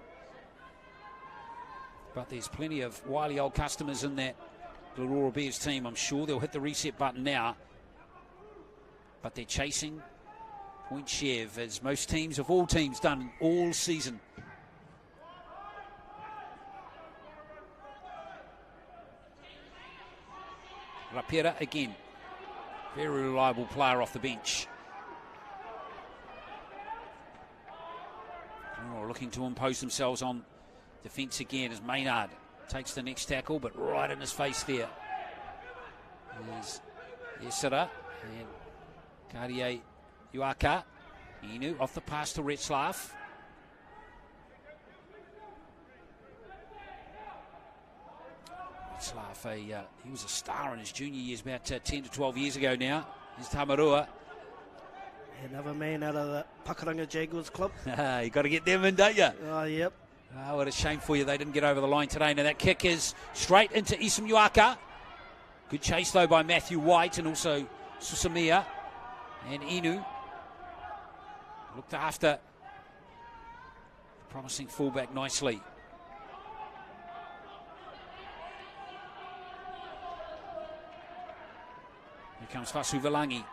But there's plenty of wily old customers in that Glenora Bears team. I'm sure they'll hit the reset button now. But they're chasing point Chev, as most teams of all teams done all season. Rapira again. Very reliable player off the bench. Looking to impose themselves on defence again as Maynard takes the next tackle, but right in his face there. There's Yesera and Cartier Uaka. Inu off the pass to Retzlaff. Retzlaff, he was a star in his junior years about 10 to 12 years ago now. Here's Tamarua. Another man out of the Pakuranga Jaguars club. You got to get them in, don't you? Oh, yep. Oh, what a shame for you. They didn't get over the line today. Now that kick is straight into Isam Uaka. Good chase, though, by Matthew White and also Susamia and Inu. Looked after the promising fullback nicely. Here comes Fasu Valangi.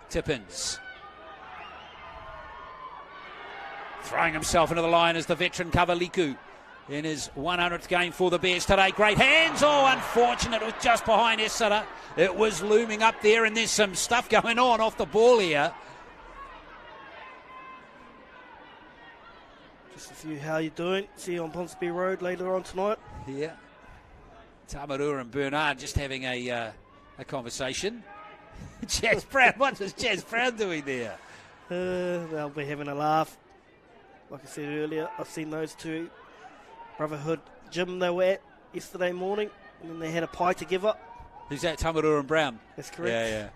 Tippins. Throwing himself into the line is the veteran Kavaliku in his 100th game for the Bears today. Great hands. Oh, unfortunate. It was just behind Essara. It was looming up there, and there's some stuff going on off the ball here. Just a few how you doing. See you on Ponsonby Road later on tonight. Yeah. Tamarua and Bernard just having a conversation. Jazz Brown, what is Jazz Brown doing there? They'll be having a laugh. Like I said earlier, I've seen those two Brotherhood gym they were at yesterday morning, and then they had a pie together. Who's that, Tamarua and Brown? That's correct. Yeah.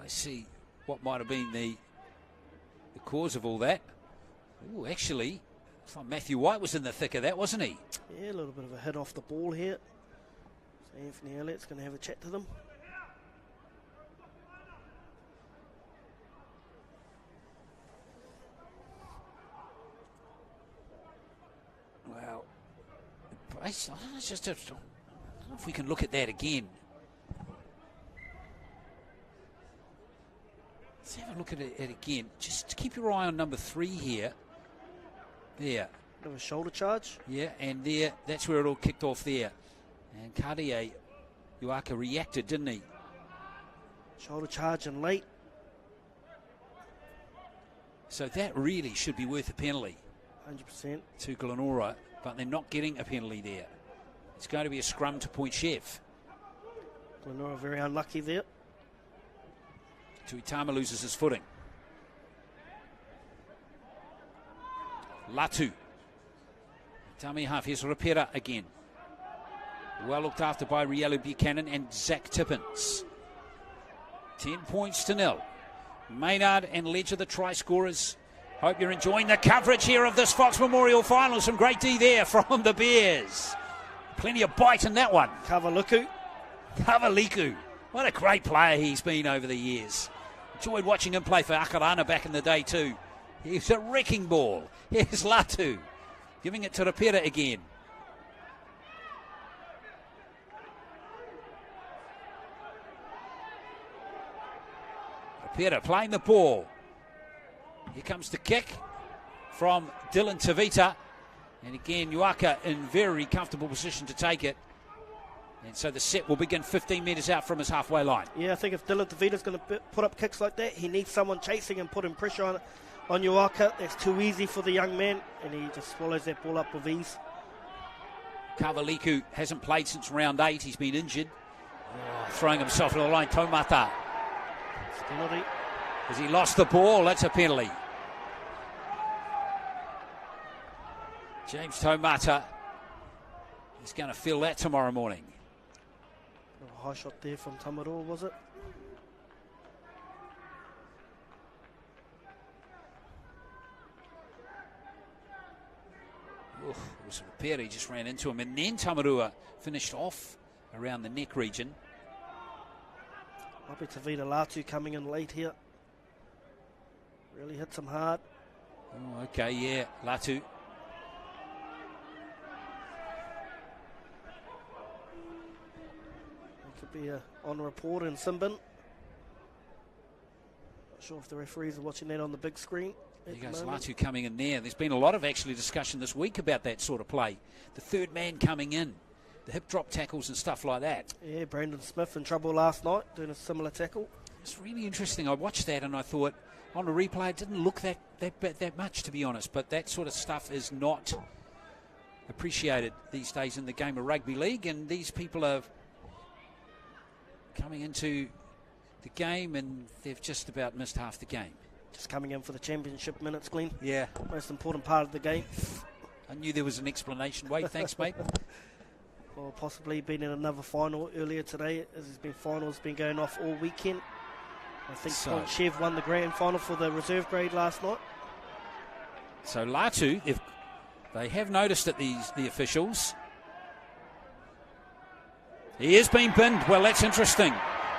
Let's see what might have been the cause of all that. Oh, actually, it's like Matthew White was in the thick of that, wasn't he? Yeah, a little bit of a hit off the ball here. So Anthony Elliott's going to have a chat to them. Well, it's just I don't know if we can look at that again. Let's have a look at it again. Just keep your eye on number 3 here. There. Bit of a shoulder charge. Yeah, and there, that's where it all kicked off there. And Cartier Uaka reacted, didn't he? Shoulder charge and late. So that really should be worth a penalty. 100%. To Glenora, but they're not getting a penalty there. It's going to be a scrum to Point Chef. Glenora very unlucky there. Tuitama loses his footing. Latu. Tami half. Here's Rapera again. Well looked after by Rielu Buchanan and Zach Tippins. 10 points to 0. Maynard and Ledger, the try scorers. Hope you're enjoying the coverage here of this Fox Memorial Final. Some great D there from the Bears. Plenty of bite in that one. Kavaliku. What a great player he's been over the years. Enjoyed watching him play for Akarana back in the day too. He's a wrecking ball. Here's Latu. Giving it to Rapera again. Rapera playing the ball. Here comes the kick from Dylan Tavita. And again, Uaka in very comfortable position to take it. And so the set will begin 15 metres out from his halfway line. Yeah, I think if Dylan Tavita's going to put up kicks like that, he needs someone chasing and putting pressure on Uaka. That's too easy for the young man, and he just swallows that ball up with ease. Kavaliku hasn't played since round 8. He's been injured. Throwing himself to the line. Tomata. It's a penalty. Has he lost the ball? That's a penalty. James Tomata is going to feel that tomorrow morning. A high shot there from Tamarua, was it? It was Rapera, he just ran into him, and then Tamarua finished off around the neck region. Might be Tavita Latu coming in late here. Really hits him hard. Oh, okay, yeah, Latu. Could be on report in Simbin. Not sure if the referees are watching that on the big screen. There goes Latu coming in there. There's been a lot of actually discussion this week about that sort of play. The third man coming in, the hip drop tackles and stuff like that. Yeah, Brandon Smith in trouble last night doing a similar tackle. It's really interesting. I watched that and I thought on a replay it didn't look that much, to be honest. But that sort of stuff is not appreciated these days in the game of rugby league, and these people are coming into the game and they've just about missed half the game. Just coming in for the championship minutes, Glenn. Yeah. Most important part of the game. I knew there was an explanation. Wade, thanks, mate. Or possibly been in another final earlier today, as there's been finals been going off all weekend. I think Point Chev won the grand final for the reserve grade last night. So Latu, they have noticed it, the officials. He is being binned. Well, that's interesting.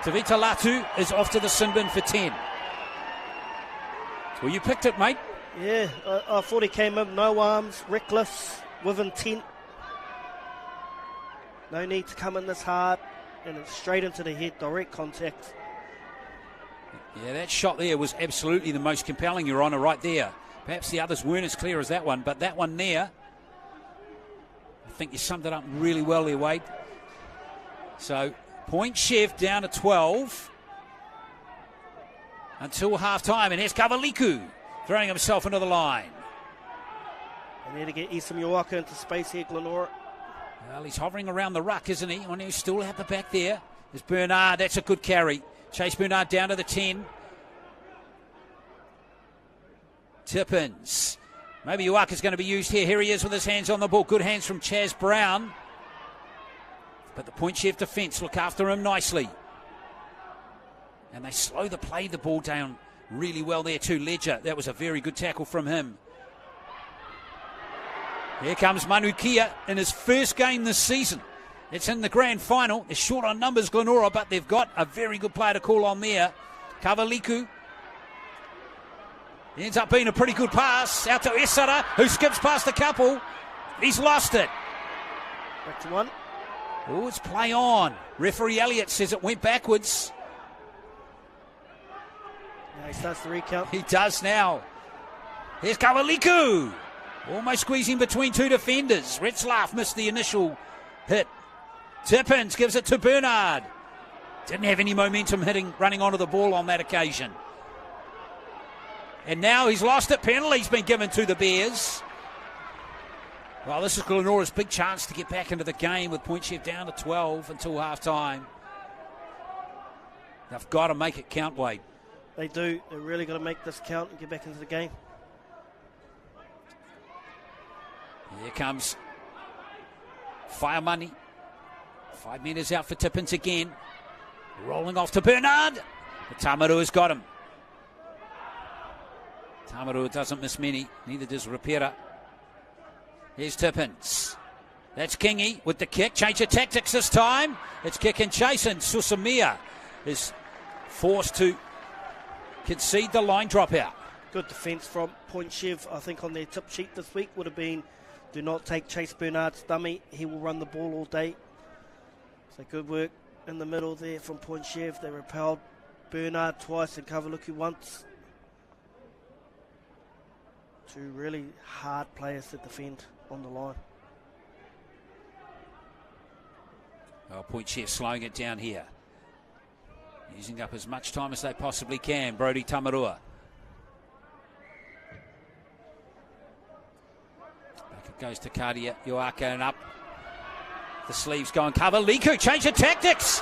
Tavita Latu is off to the sin bin for 10. Well, you picked it, mate. Yeah, I thought he came in, no arms, reckless, with intent. No need to come in this hard, and it's straight into the head, direct contact. Yeah, that shot there was absolutely the most compelling, Your Honour, right there. Perhaps the others weren't as clear as that one, but that one there, I think you summed it up really well there, Wade. So, Point Chev down to 12 until half-time, and here's Kavaliku throwing himself into the line. I need to get Isam Uaka into space here, Glenora. Well, he's hovering around the ruck, isn't he? When he's still at the back there. There's Bernard, that's a good carry. Chase Bernard down to the 10. Tippins. Maybe Uaka's going to be used here. Here he is with his hands on the ball. Good hands from Chaz Brown. But the Point Chev defence look after him nicely. And they slow the ball down really well there too. Ledger, that was a very good tackle from him. Here comes Manu Kia in his first game this season. It's in the grand final. They're short on numbers, Glenora, but they've got a very good player to call on there. Kavaliku. It ends up being a pretty good pass out to Esara, who skips past a couple. He's lost it. Back to one. Oh, it's play on. Referee Elliott says it went backwards. Now he starts the recount. He does now. Here's Kavaliku. Almost squeezing between two defenders. Retzlaff missed the initial hit. Tippins gives it to Bernard. Didn't have any momentum running onto the ball on that occasion. And now he's lost it. Penalty's been given to the Bears. Well, this is Glenora's big chance to get back into the game with Point Chef down to 12 until half-time. They've got to make it count, Wade. They do. They're really got to make this count and get back into the game. Here comes Fire Money. 5 metres out for Tippins again. Rolling off to Bernard. But Tamarua's got him. Tamarua doesn't miss many. Neither does Rapira. Here's Tippins. That's Kingy with the kick. Change of tactics this time. It's kick and chase, and Susamia is forced to concede the line dropout. Good defence from Point Chev. I think on their tip sheet this week would have been, do not take Chase Bernard's dummy. He will run the ball all day. So good work in the middle there from Point Chev. They repelled Bernard twice and Kavaluku once. Two really hard players to defend on the line. Point Chef slowing it down here. Using up as much time as they possibly can. Brody Tamarua. Back it goes to Kadia Yoaka and up. The sleeves go and cover. Liku, change of tactics.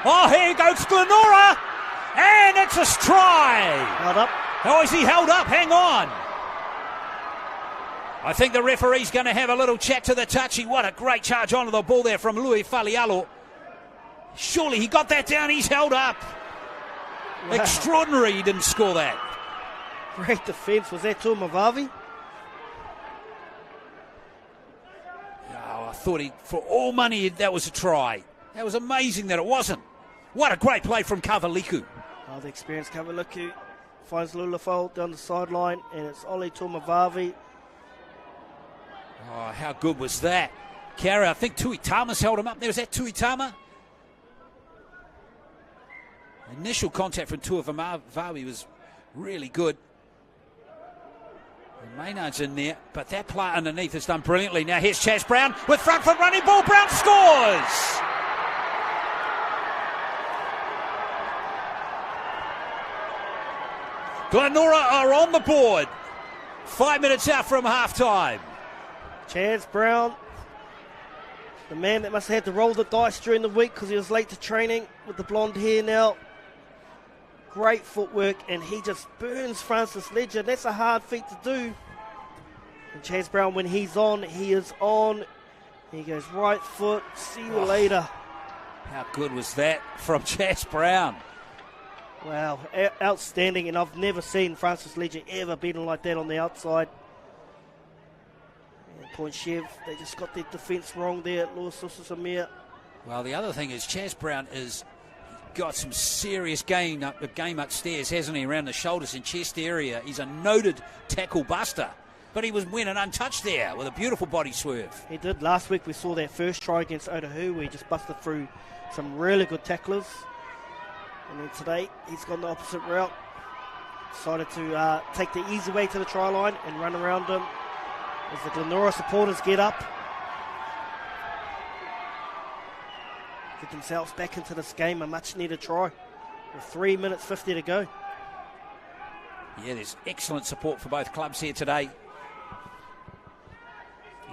Oh, here goes Glenora. And it's a strike. Held up. Oh, is he held up? Hang on. I think the referee's going to have a little chat to the touchy. What a great charge onto the ball there from Louis Falialo. Surely he got that down. He's held up. Wow. Extraordinary he didn't score that. Great defence. Was that Tuamavavi? Oh, I thought for all money, that was a try. That was amazing that it wasn't. What a great play from Kavaliku. Oh, the experienced Kavaliku finds Lulafol down the sideline, and it's Ole Tuamavavi. Oh, how good was that? Kara, I think Tuitama's held him up there. Was that Tuitama? Initial contact from Tuamavavi was really good. And Maynard's in there, but that player underneath has done brilliantly. Now here's Chaz Brown with front foot running ball. Brown scores! Glenora are on the board. 5 minutes out from half-time. Chaz Brown, the man that must have had to roll the dice during the week because he was late to training with the blonde hair now. Great footwork, and he just burns Francis Ledger. That's a hard feat to do. And Chaz Brown, when he's on, he is on. He goes right foot, see you later. How good was that from Chaz Brown? Wow, outstanding, and I've never seen Francis Ledger ever beaten like that on the outside. Point Chev, they just got their defence wrong there at Lewis Samir. Well, the other thing is Chaz Brown is got some serious game upstairs, hasn't he, around the shoulders and chest area. He's a noted tackle buster, but he went untouched there with a beautiful body swerve. He did. Last week we saw that first try against Otahu where he just busted through some really good tacklers. And then today he's gone the opposite route. Decided to take the easy way to the try line and run around him. As the Glenora supporters get up, get themselves back into this game, a much needed try with 3 minutes 50 to go. Yeah, there's excellent support for both clubs here today.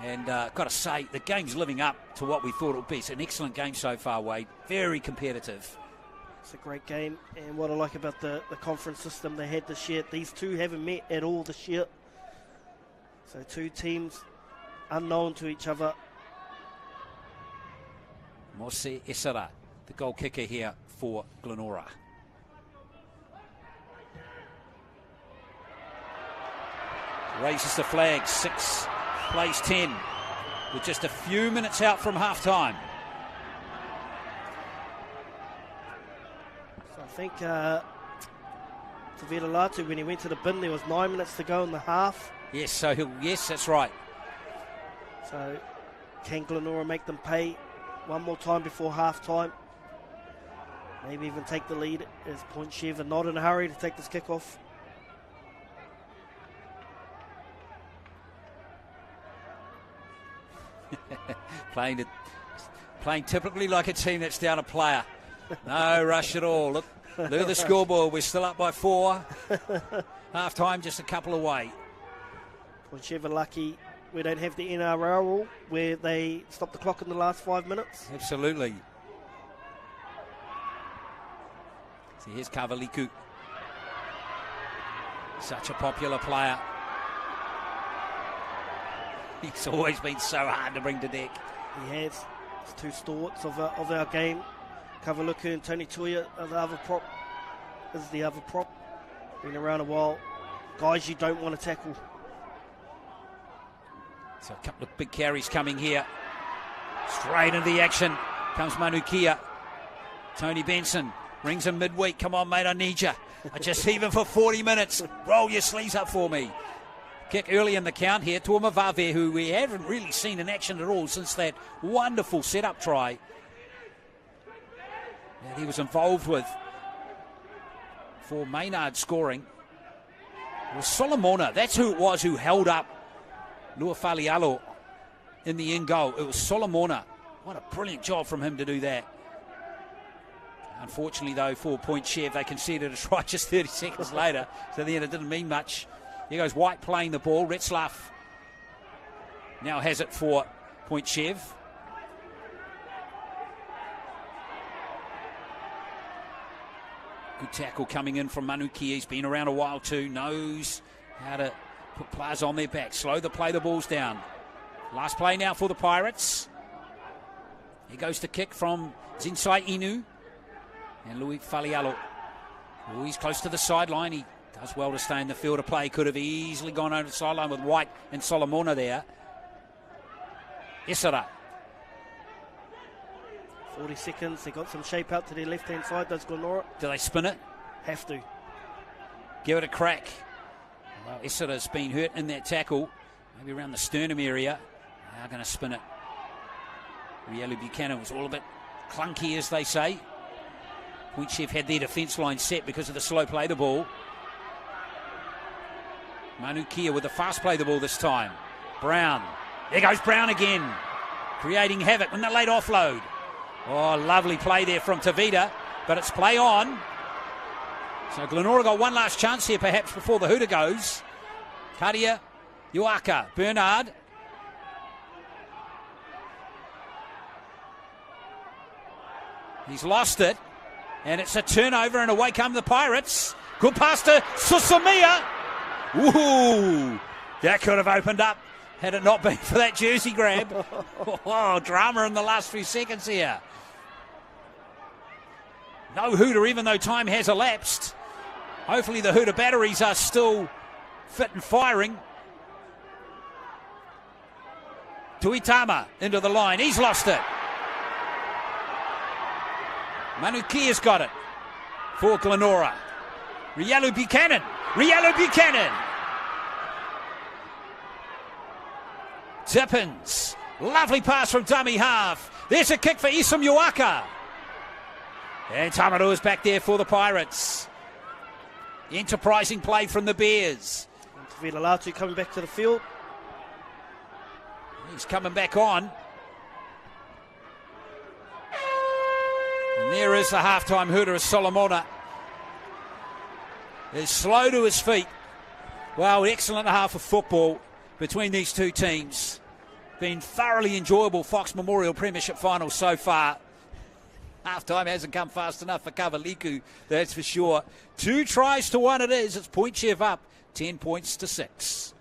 And got to say, the game's living up to what we thought it would be. It's an excellent game so far, Wade. Very competitive. It's a great game, and what I like about the conference system they had this year, these two haven't met at all this year. So two teams unknown to each other. Mose Esara, the goal kicker here for Glenora. Raises the flag, 6 plays 10, with just a few minutes out from half-time. So I think Tavita Latu, when he went to the bin, there was 9 minutes to go in the half. Yes, yes, that's right. So can Glenora make them pay one more time before half-time? Maybe even take the lead as Point Chev are not in a hurry to take this kick-off. Playing typically like a team that's down a player. No rush at all. Look at the scoreboard. We're still up by 4. Half-time just a couple away. Point Chev are lucky we don't have the NRL rule where they stop the clock in the last 5 minutes. Absolutely. See, here's Kavaliku. Such a popular player. He's always been so hard to bring to deck. He has. It's 2 stalwarts of our game. Kavaliku and Tony Tuia are the other prop. This is the other prop. Been around a while. Guys you don't want to tackle. So a couple of big carries coming here. Straight into the action comes Manukia. Tony Benson rings him midweek. Come on, mate, I need you. I just even for 40 minutes. Roll your sleeves up for me. Kick early in the count here. Tuama Vave, who we haven't really seen in action at all since that wonderful setup try that he was involved with for Maynard scoring. It was Solomona. That's who it was who held up Lua Falialo in the end goal. It was Solomona. What a brilliant job from him to do that. Unfortunately, though, for Point Chev, they conceded a try just 30 seconds later. So in the end, it didn't mean much. Here goes White playing the ball. Retzlaff now has it for Point Chev. Good tackle coming in from Manukia. He's been around a while too. Knows how to put players on their back. Slow the play the balls down. Last play now for the Pirates. Here goes the kick from Zinsai Inu. And Louis Falialo. Oh, he's close to the sideline. He does well to stay in the field of play. Could have easily gone over the sideline with White and Solomona there. Isara. 40 seconds. They got some shape out to their left-hand side. Does Glenora. Do they spin it? Have to. Give it a crack. Well, Isara's been hurt in that tackle. Maybe around the sternum area. They're going to spin it. Rielu Buchanan was all a bit clunky, as they say. Point Chev had their defence line set because of the slow play the ball. Manukia with the fast play the ball this time. Brown. There goes Brown again. Creating havoc in the late offload. Oh, lovely play there from Tavita. But it's play on. So Glenora got one last chance here perhaps before the hooter goes. Kadia Uaka. Bernard. He's lost it. And it's a turnover and away come the Pirates. Good pass to Susamia. Ooh, that could have opened up had it not been for that jersey grab. Oh, drama in the last few seconds here. No hooter even though time has elapsed. Hopefully the hooter batteries are still fit and firing. Tuitama into the line. He's lost it. Manukia's got it for Glenora. Rielu Buchanan. Rielu Buchanan. Tippins. Lovely pass from dummy half. There's a kick for Isam Uaka. And Tamarua is back there for the Pirates. Enterprising play from the Bears. Vilalatu coming back to the field. He's coming back on. And there is the halftime hooter of Solomona. He's slow to his feet. Well, excellent half of football between these two teams. Been thoroughly enjoyable Fox Memorial Premiership final so far. Halftime hasn't come fast enough for Kavaliku, that's for sure. 2 tries to 1 it is. It's Point Chev up, 10 points to 6.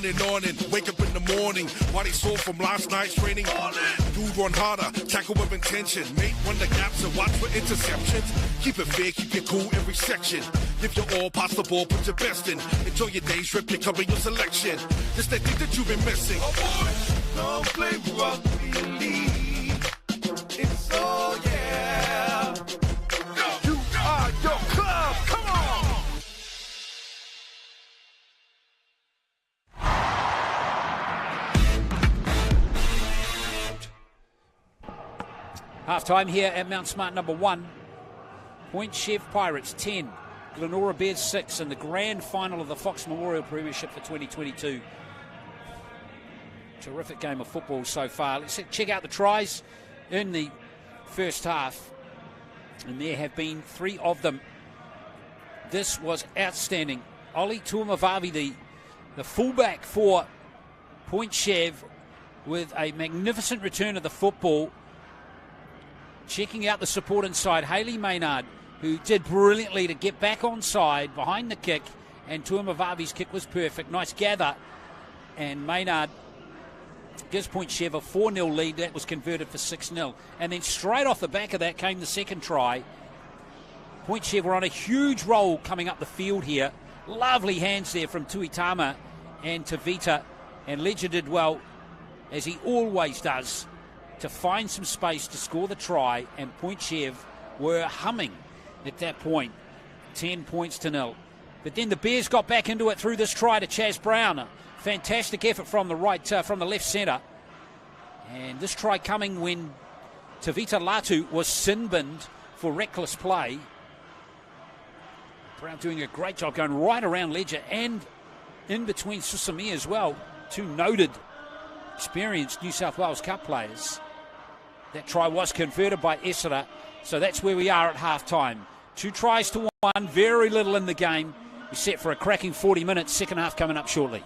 and wake up in the morning. Body sore from last night's training. Dude, run harder, tackle with intention. Mate, run the gaps and watch for interceptions. Keep it fair, keep it cool every section. Give your all, pass the ball, put your best in. Enjoy your day, strip your cover, your selection. Just that thing that you've been missing. Oh boy, don't play rugby league. It's all yeah. You are your club, come on. Half-time here at Mount Smart number 1. Point Chev Pirates 10. Glenora Bears 6 in the grand final of the Fox Memorial Premiership for 2022. Terrific game of football so far. Let's check out the tries in the first half. And there have been 3 of them. This was outstanding. Oli Tuamavavi, the fullback for Point Chev, with a magnificent return of the football. Checking out the support inside, Hayley Maynard, who did brilliantly to get back onside behind the kick, and Tuamavavi's kick was perfect. Nice gather, and Maynard gives Point Chev a 4-0 lead. That was converted for 6-0. And then straight off the back of that came the second try. Point Chev were on a huge roll coming up the field here. Lovely hands there from Tuitama and Tavita, and Ledger did well, as he always does, to find some space to score the try, and Point Chev were humming at that point, 10 points to 0. But then the Bears got back into it through this try to Chaz Brown. A fantastic effort from the left centre. And this try coming when Tavita Latu was sin-binned for reckless play. Brown doing a great job going right around Ledger and in between Susami as well. 2 noted, experienced New South Wales Cup players. That try was converted by Essera, so that's where we are at half-time. 2 tries to 1, very little in the game. We're set for a cracking 40 minutes, second half coming up shortly.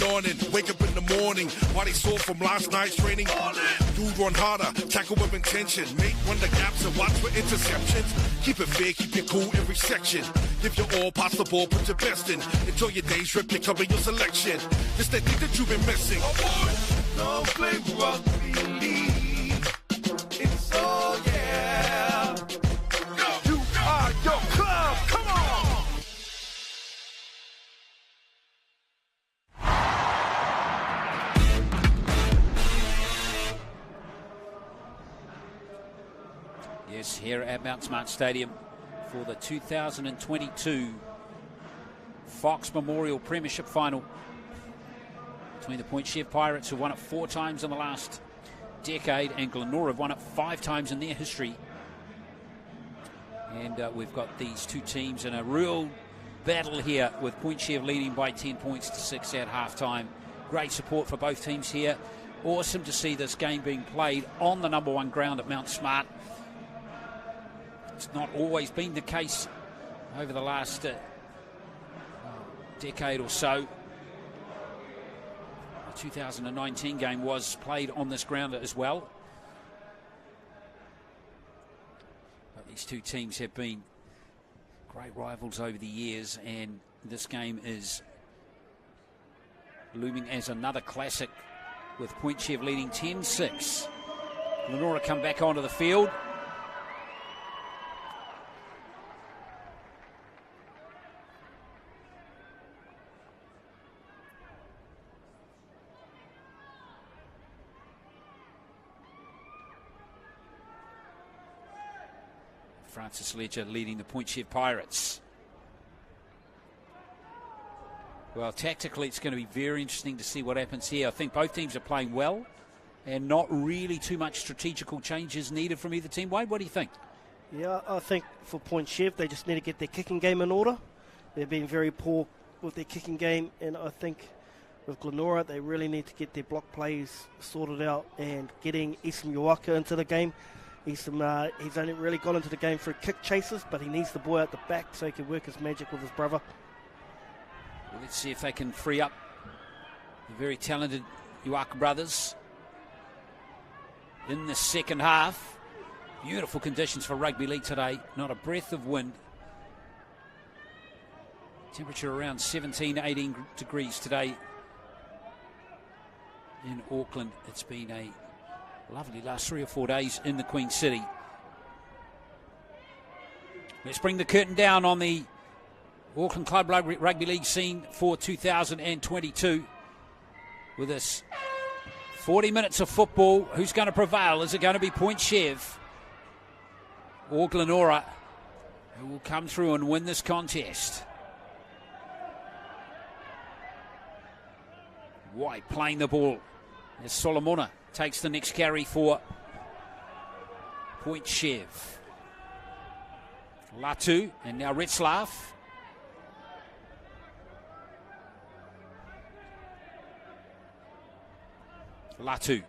on and wake up in the morning. Body sore from last night's training. Dude run harder, tackle with intention. Make run the gaps and watch for interceptions. Keep it fair, keep it cool every section. Give your all, pass the ball, put your best in. Enjoy your day, trip, pick up in your selection. This that thing that you've been missing. Don't play rugby league. It's all yeah. You are your club. Come on. Yes, here at Mount Smart Stadium for the 2022 Fox Memorial Premiership Final between the Point Chev Pirates, who won it 4 times in the last decade, and Glenora have won it 5 times in their history. And we've got these two teams in a real battle here, with Point Chev leading by 10 points to 6 at halftime. Great support for both teams here. Awesome to see this game being played on the number 1 ground at Mount Smart. It's not always been the case over the last decade or so. The 2019 game was played on this ground as well. But these two teams have been great rivals over the years, and this game is looming as another classic, with Point Chev leading 10-6. Glenora come back onto the field. Francis Ledger leading the Point Chev Pirates. Well, tactically it's going to be very interesting to see what happens here. I think both teams are playing well and not really too much strategical changes needed from either team. Wade, what do you think? Yeah, I think for Point Chev, they just need to get their kicking game in order. They've been very poor with their kicking game, and I think with Glenora, they really need to get their block plays sorted out, and getting Isam Yuaka into the game. He's only really got into the game through kick chases, but he needs the ball out the back so he can work his magic with his brother. Well, let's see if they can free up the very talented Yuaka brothers in the second half. Beautiful conditions for rugby league today. Not a breath of wind. Temperature around 17, 18 degrees today in Auckland. It's been a lovely last 3 or 4 days in the Queen City. Let's bring the curtain down on the Auckland Club Rugby League scene for 2022 with this 40 minutes of football. Who's going to prevail? Is it going to be Point Chev or Glenora, who will come through and win this contest? White playing the ball as Solomona takes the next carry for Point Chev. Latu and now Retzlaff. Latu.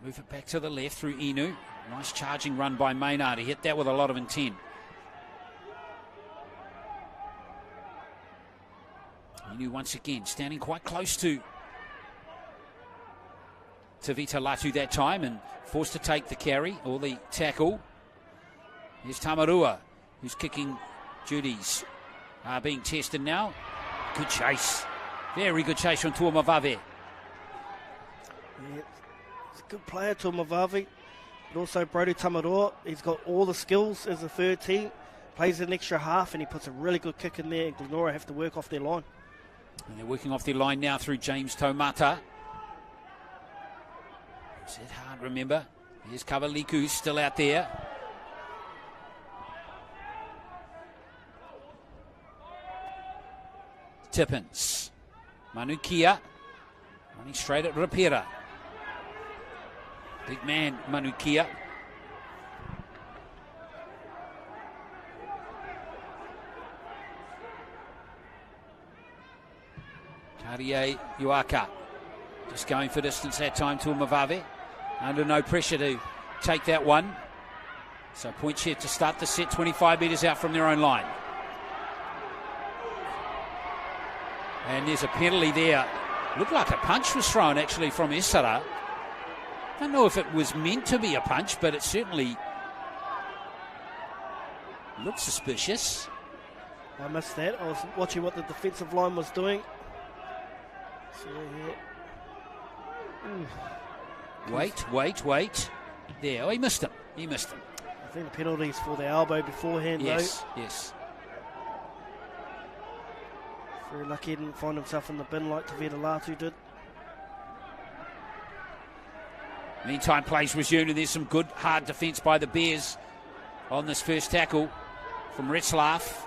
Move it back to the left through Inu. Nice charging run by Maynard. He hit that with a lot of intent. Inu once again standing quite close to Vita Latu that time, and forced to take the carry or the tackle. Here's Tamarua, whose kicking duties are being tested now. Good chase. Very good chase from Tuamavave. Yeah, he's a good player, Tuamavave. But also Brody Tamarua, he's got all the skills as a third team. Plays an extra half and he puts a really good kick in there, and Glenora have to work off their line. And they're working off their line now through James Taumata. Is it hard, remember? Here's Kavaliku still out there. Tippins. Manukia running straight at Rapira. Big man, Manukia. Karie Yuaka just going for distance that time to Mavave. Under no pressure to take that one. So Point Chev to start the set 25 metres out from their own line. And there's a penalty there Looked like a punch was thrown actually from Esara. Don't know if it was meant to be a punch, but it certainly looked suspicious. I missed that. I was watching what the defensive line was doing. So, Wait. There, he missed him. I think the penalty's for the elbow beforehand, Yes. Very lucky he didn't find himself in the bin like Tavita Latu did. Meantime, plays resumed, and there's some good hard defence by the Bears on this first tackle from Retzlaff.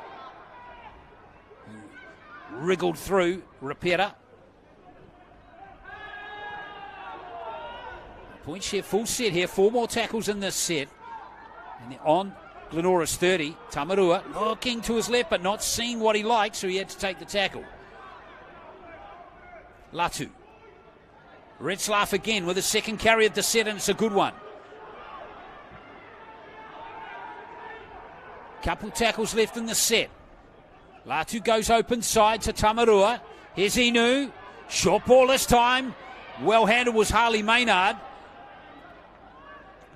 Wriggled through Rapera. Point share full set here. 4 more tackles in this set. And they're on Glenora's 30. Tamarua looking to his left but not seeing what he liked, so he had to take the tackle. Latu. Retzlaff again with a second carry at the set, and it's a good one. Couple tackles left in the set. Latu goes open side to Tamarua. Here's Inu. Short ball this time. Well handled was Harley Maynard.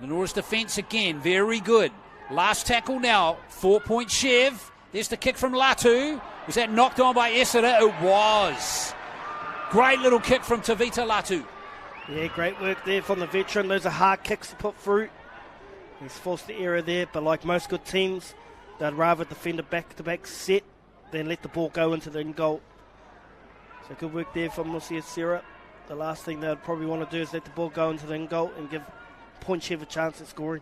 Lenora's defence again, very good. Last tackle now, 4-point Chev. There's the kick from Latu. Was that knocked on by Esera? It was. Great little kick from Tavita Latu. Yeah, great work there from the veteran. Those are hard kicks to put through. He's forced the error there, but like most good teams, they'd rather defend a back-to-back set than let the ball go into the end goal. So good work there from Lucia Serra. The last thing they'd probably want to do is let the ball go into the end goal and give Point Chev a chance at scoring.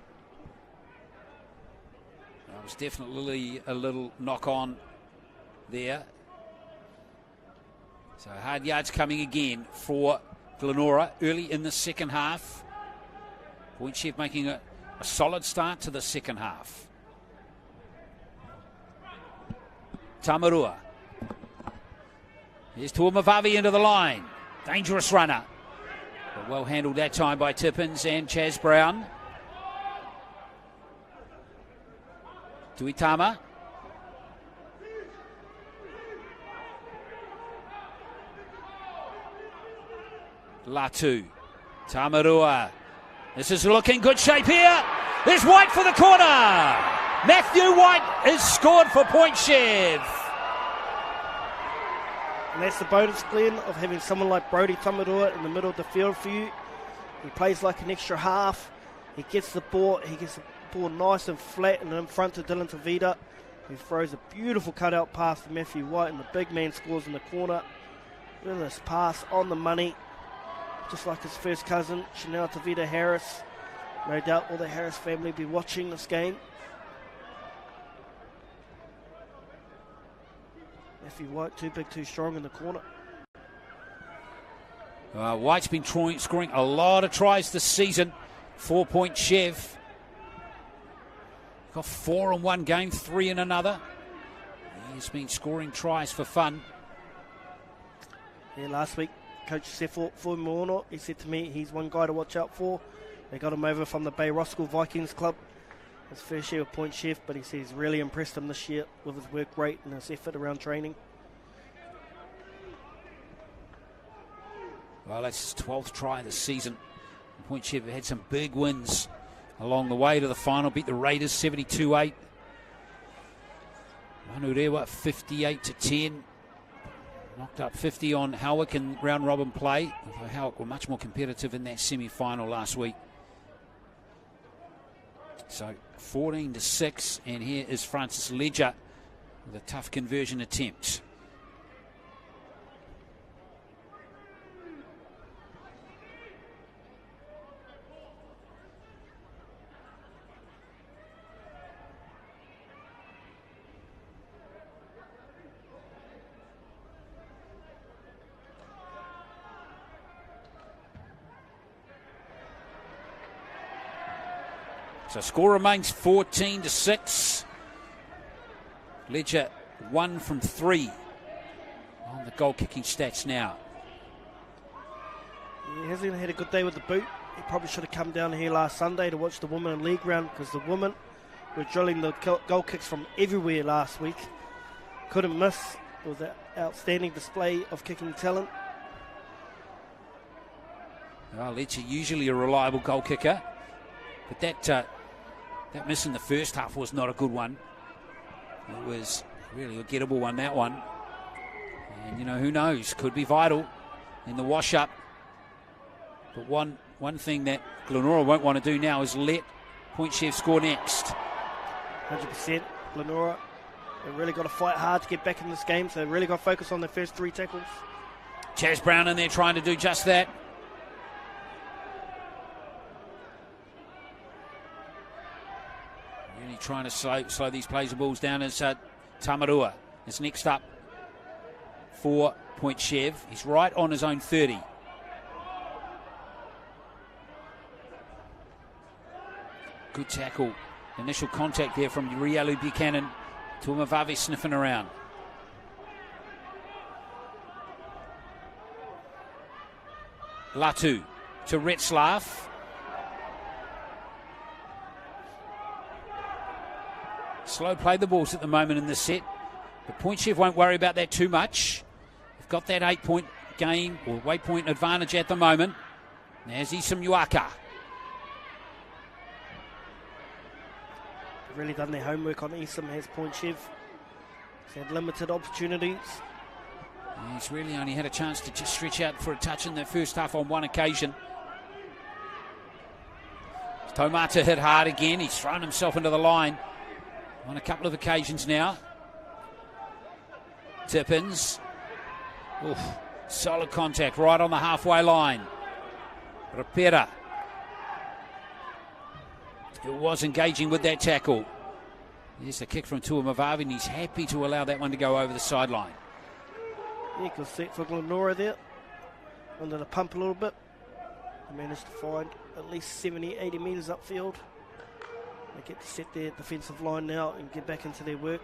That was definitely a little knock-on there. So hard yards coming again for Glenora early in the second half. Point Chev making a solid start to the second half. Tamarua. Here's Tuamavavi into the line. Dangerous runner. But well handled that time by Tippins and Chaz Brown. Tuitama. Latu. Tamarua. This is looking good shape here. There's White for the corner. Matthew White is scored for Point Chev. And that's the bonus, Glenn, of having someone like Brodie Tamarua in the middle of the field for you. He plays like an extra half. He gets the ball nice and flat and in front to Dylan Tavita, who throws a beautiful cutout pass to Matthew White, and the big man scores in the corner. Look at this pass on the money, just like his first cousin, Chanel Tavita Harris. No doubt all the Harris family will be watching this game. Matthew White, too big, too strong in the corner. White's been scoring a lot of tries this season. 4-point Chev. Got 4 in one game, 3 in another. He's been scoring tries for fun. Yeah, last week, Coach Sefo Fuimono, he said to me he's one guy to watch out for. They got him over from the Bay Roskill Vikings club. His first year with Point Chev, but he says he's really impressed him this year with his work rate and his effort around training. Well, that's his 12th try this season. Point Chev had some big wins along the way to the final. Beat the Raiders 72-8. Manurewa 58-10. Knocked up 50 on Howick in round robin play. Although Howick were much more competitive in that semi-final last week. So 14-6, and here is Francis Ledger with a tough conversion attempt. So score remains 14-6. Ledger 1 from 3 on the goal kicking stats now. He hasn't had a good day with the boot. He probably should have come down here last Sunday to watch the women in league round, because the women were drilling the goal kicks from everywhere last week. Couldn't miss. It was an outstanding display of kicking talent. Well, Lecce usually a reliable goal kicker, but that miss in the first half was not a good one. It was really a gettable one, that one. And, who knows? Could be vital in the wash-up. But one thing that Glenora won't want to do now is let Point Chev score next. 100%. Glenora, they've really got to fight hard to get back in this game, so they've really got to focus on their first 3 tackles. Chaz Brown in there trying to do just that. Really trying to slow these plays and balls down as Tamarua is next up for Point Chev. He's right on his own 30. Good tackle. Initial contact there from Rielu Buchanan. Tuamavave sniffing around. Latu to Retzlaff. Slow play the balls at the moment in this set. But Point Chev won't worry about that too much. They've got that 8-point gain or waypoint advantage at the moment. There's Isam Yuaka. Really done their homework on Isam, has Point Chev. He's had limited opportunities. He's really only had a chance to just stretch out for a touch in the first half on one occasion. Tomata hit hard again. He's thrown himself into the line on a couple of occasions now. Tippins. Oof, solid contact right on the halfway line. Rapera. It was engaging with that tackle. There's a kick from Tuamavave, and he's happy to allow that one to go over the sideline. Yeah, good set for Glenora there. Under the pump a little bit. They managed to find at least 70, 80 metres upfield. They get to set their defensive line now and get back into their work.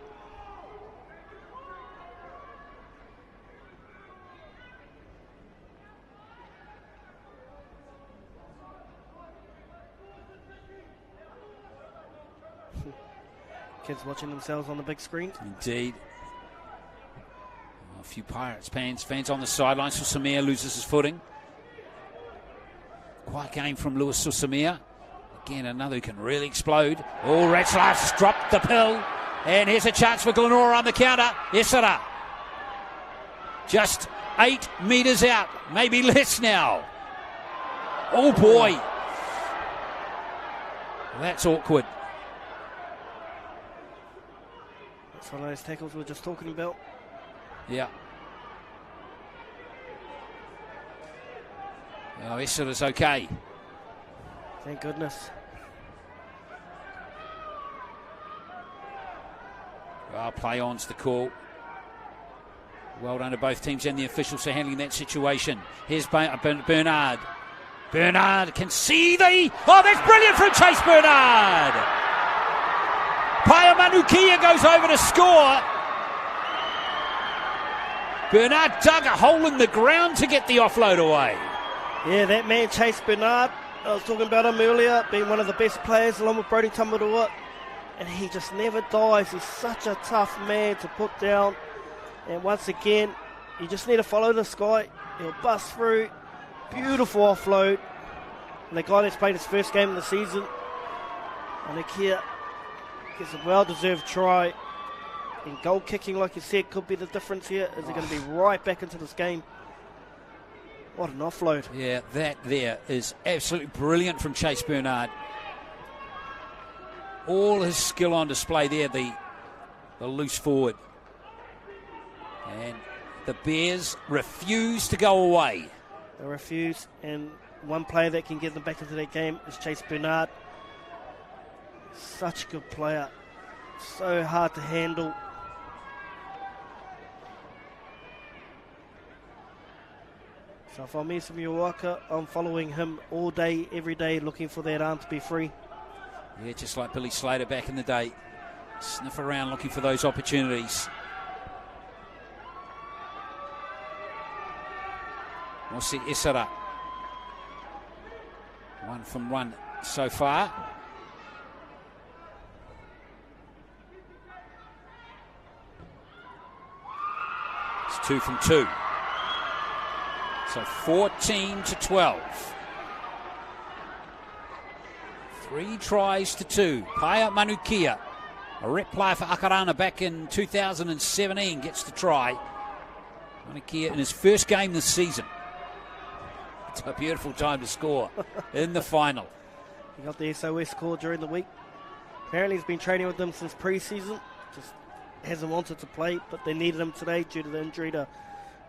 Kids watching themselves on the big screen. Indeed. A few Pirates fans on the sidelines. Susamir loses his footing. Quiet game from Lewis Susamir. Again, another who can really explode. Oh, Retzlaff's dropped the pill. And here's a chance for Glenora on the counter. Essera. Just 8 metres out. Maybe less now. Oh, boy. That's awkward. That's one of those tackles we were just talking about. Yeah. Oh, Essera's okay. Thank goodness. Well, play on's the call. Well done to both teams and the officials for handling that situation. Here's Bernard. Bernard can see the... Oh, that's brilliant from Chase Bernard. Paiamanukia goes over to score. Bernard dug a hole in the ground to get the offload away. Yeah, that man, Chase Bernard, I was talking about him earlier, being one of the best players along with Brody Tamarua, and he just never dies. He's such a tough man to put down. And once again, you just need to follow this guy. He'll bust through. Beautiful offload. And the guy that's played his first game of the season, Anikia, gets a well-deserved try. And goal kicking, like you said, could be the difference here. Is he going to be right back into this game? What an offload. Yeah, that there is absolutely brilliant from Chase Bernard. All his skill on display there, the loose forward. And the Bears refuse to go away. They refuse, and one player that can get them back into that game is Chase Bernard. Such a good player. So hard to handle. So if I'm Isam Yuaka, I'm following him all day, every day, looking for that arm to be free. Yeah, just like Billy Slater back in the day. Sniff around looking for those opportunities. We'll see Essera. 1 from 1 so far. It's 2 from 2. So 14-12. 3 tries to 2. Paia Manukia, a rep player for Akarana back in 2017, gets the try. Manukia in his first game this season. It's a beautiful time to score in the final. He got the SOS score during the week. Apparently he's been training with them since pre-season. Just hasn't wanted to play, but they needed him today due to the injury to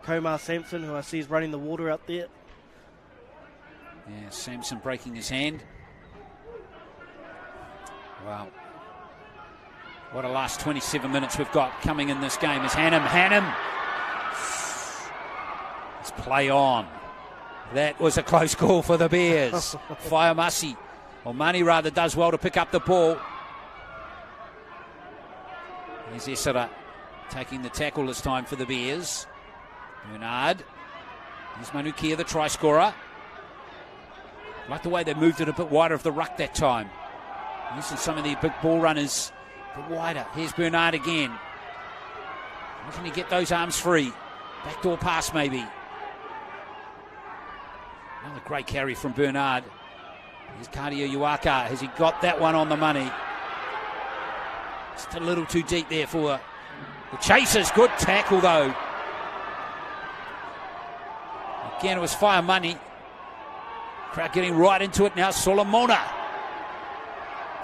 Komar Sampson, who I see is running the water out there. Yeah, Sampson breaking his hand. Wow. What a last 27 minutes we've got coming in this game. Is Hannum. Let's play on. That was a close call for the Bears. Mani rather, does well to pick up the ball. Here's Essera taking the tackle this time for the Bears. Bernard. Here's Manukia, the try scorer. Like the way they moved it a bit wider of the ruck that time. Using some of the big ball runners a bit wider. Here's Bernard again. How can he get those arms free? Backdoor pass maybe. Another great carry from Bernard. Here's Kadia Uaka. Has he got that one on the money? Just a little too deep there for the Chasers. Good tackle though. Again, it was Fire Money. Crowd getting right into it now. Solomona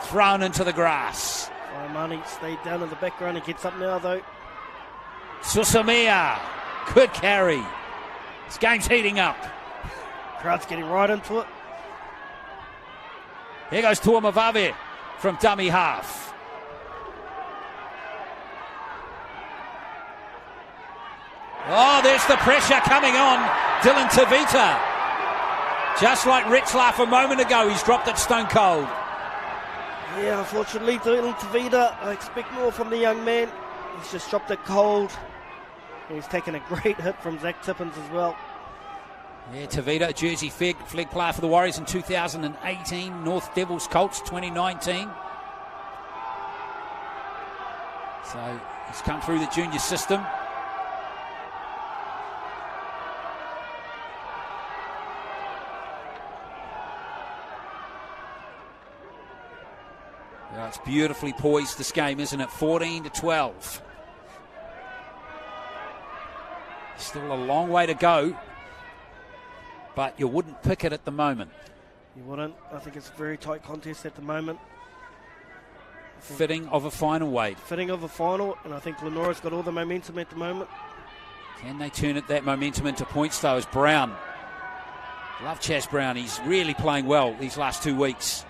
thrown into the grass. Fire Money stayed down in the background. He gets up now though. Susamea. Good carry. This game's heating up. Crowd's getting right into it. Here goes Tuamavave from dummy half. Oh, there's the pressure coming on Dylan Tavita. Just like Retzlaff a moment ago, he's dropped it stone cold. Yeah, unfortunately, Dylan Tavita, I expect more from the young man. He's just dropped it cold. And he's taken a great hit from Zach Tippins as well. Yeah, Tavita, a Jersey flag player for the Warriors in 2018, North Devils Colts 2019. So he's come through the junior system. Yeah, it's beautifully poised, this game, isn't it? 14-12. Still a long way to go, but you wouldn't pick it at the moment. You wouldn't. I think it's a very tight contest at the moment. Fitting of a final, Wade. Fitting of a final, and I think Glenora's got all the momentum at the moment. Can they turn that momentum into points, though, as Brown? Love Chas Brown. He's really playing well these last 2 weeks.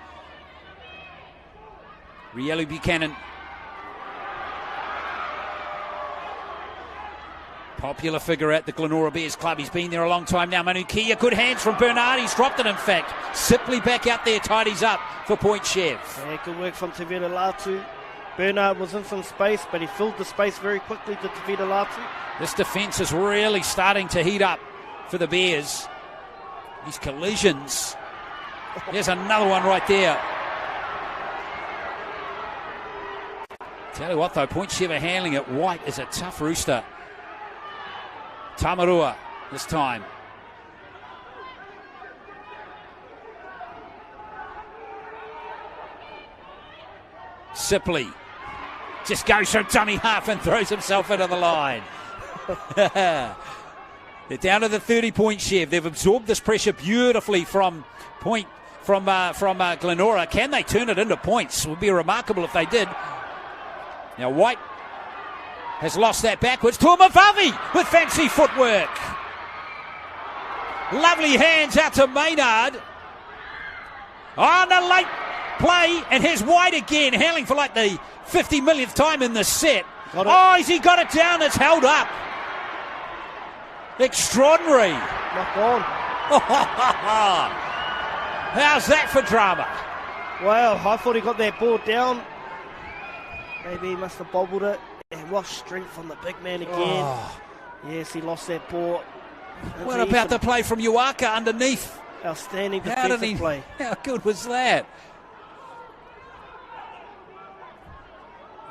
Rielu Buchanan. Popular figure at the Glenora Bears club. He's been there a long time now. Manukia, good hands from Bernard. He's dropped it, in fact. Sipley back out there, tidies up for Point Chev. Yeah, good work from Tavita Latu. Bernard was in some space, but he filled the space very quickly to Tavita Latu. This defence is really starting to heat up for the Bears. These collisions. There's another one right there. Tell you what, though, Point Chev are handling it. White is a tough rooster. Tamarua this time. Sipley just goes from dummy half and throws himself into the line. They're down to the 30-point Chev. They've absorbed this pressure beautifully from Glenora. Can they turn it into points? It would be remarkable if they did. Now White has lost that backwards. Tuamavavi with fancy footwork. Lovely hands out to Maynard. On a late play, and here's White again, handling for like the 50 millionth time in the set. Oh, has he got it down? It's held up. Extraordinary. Knock on. How's that for drama? Wow, I thought he got that ball down. Maybe he must have bobbled it. And what strength on the big man again. Oh. Yes, he lost that ball. What about the play from Uaka underneath? Outstanding defensive play. How good was that?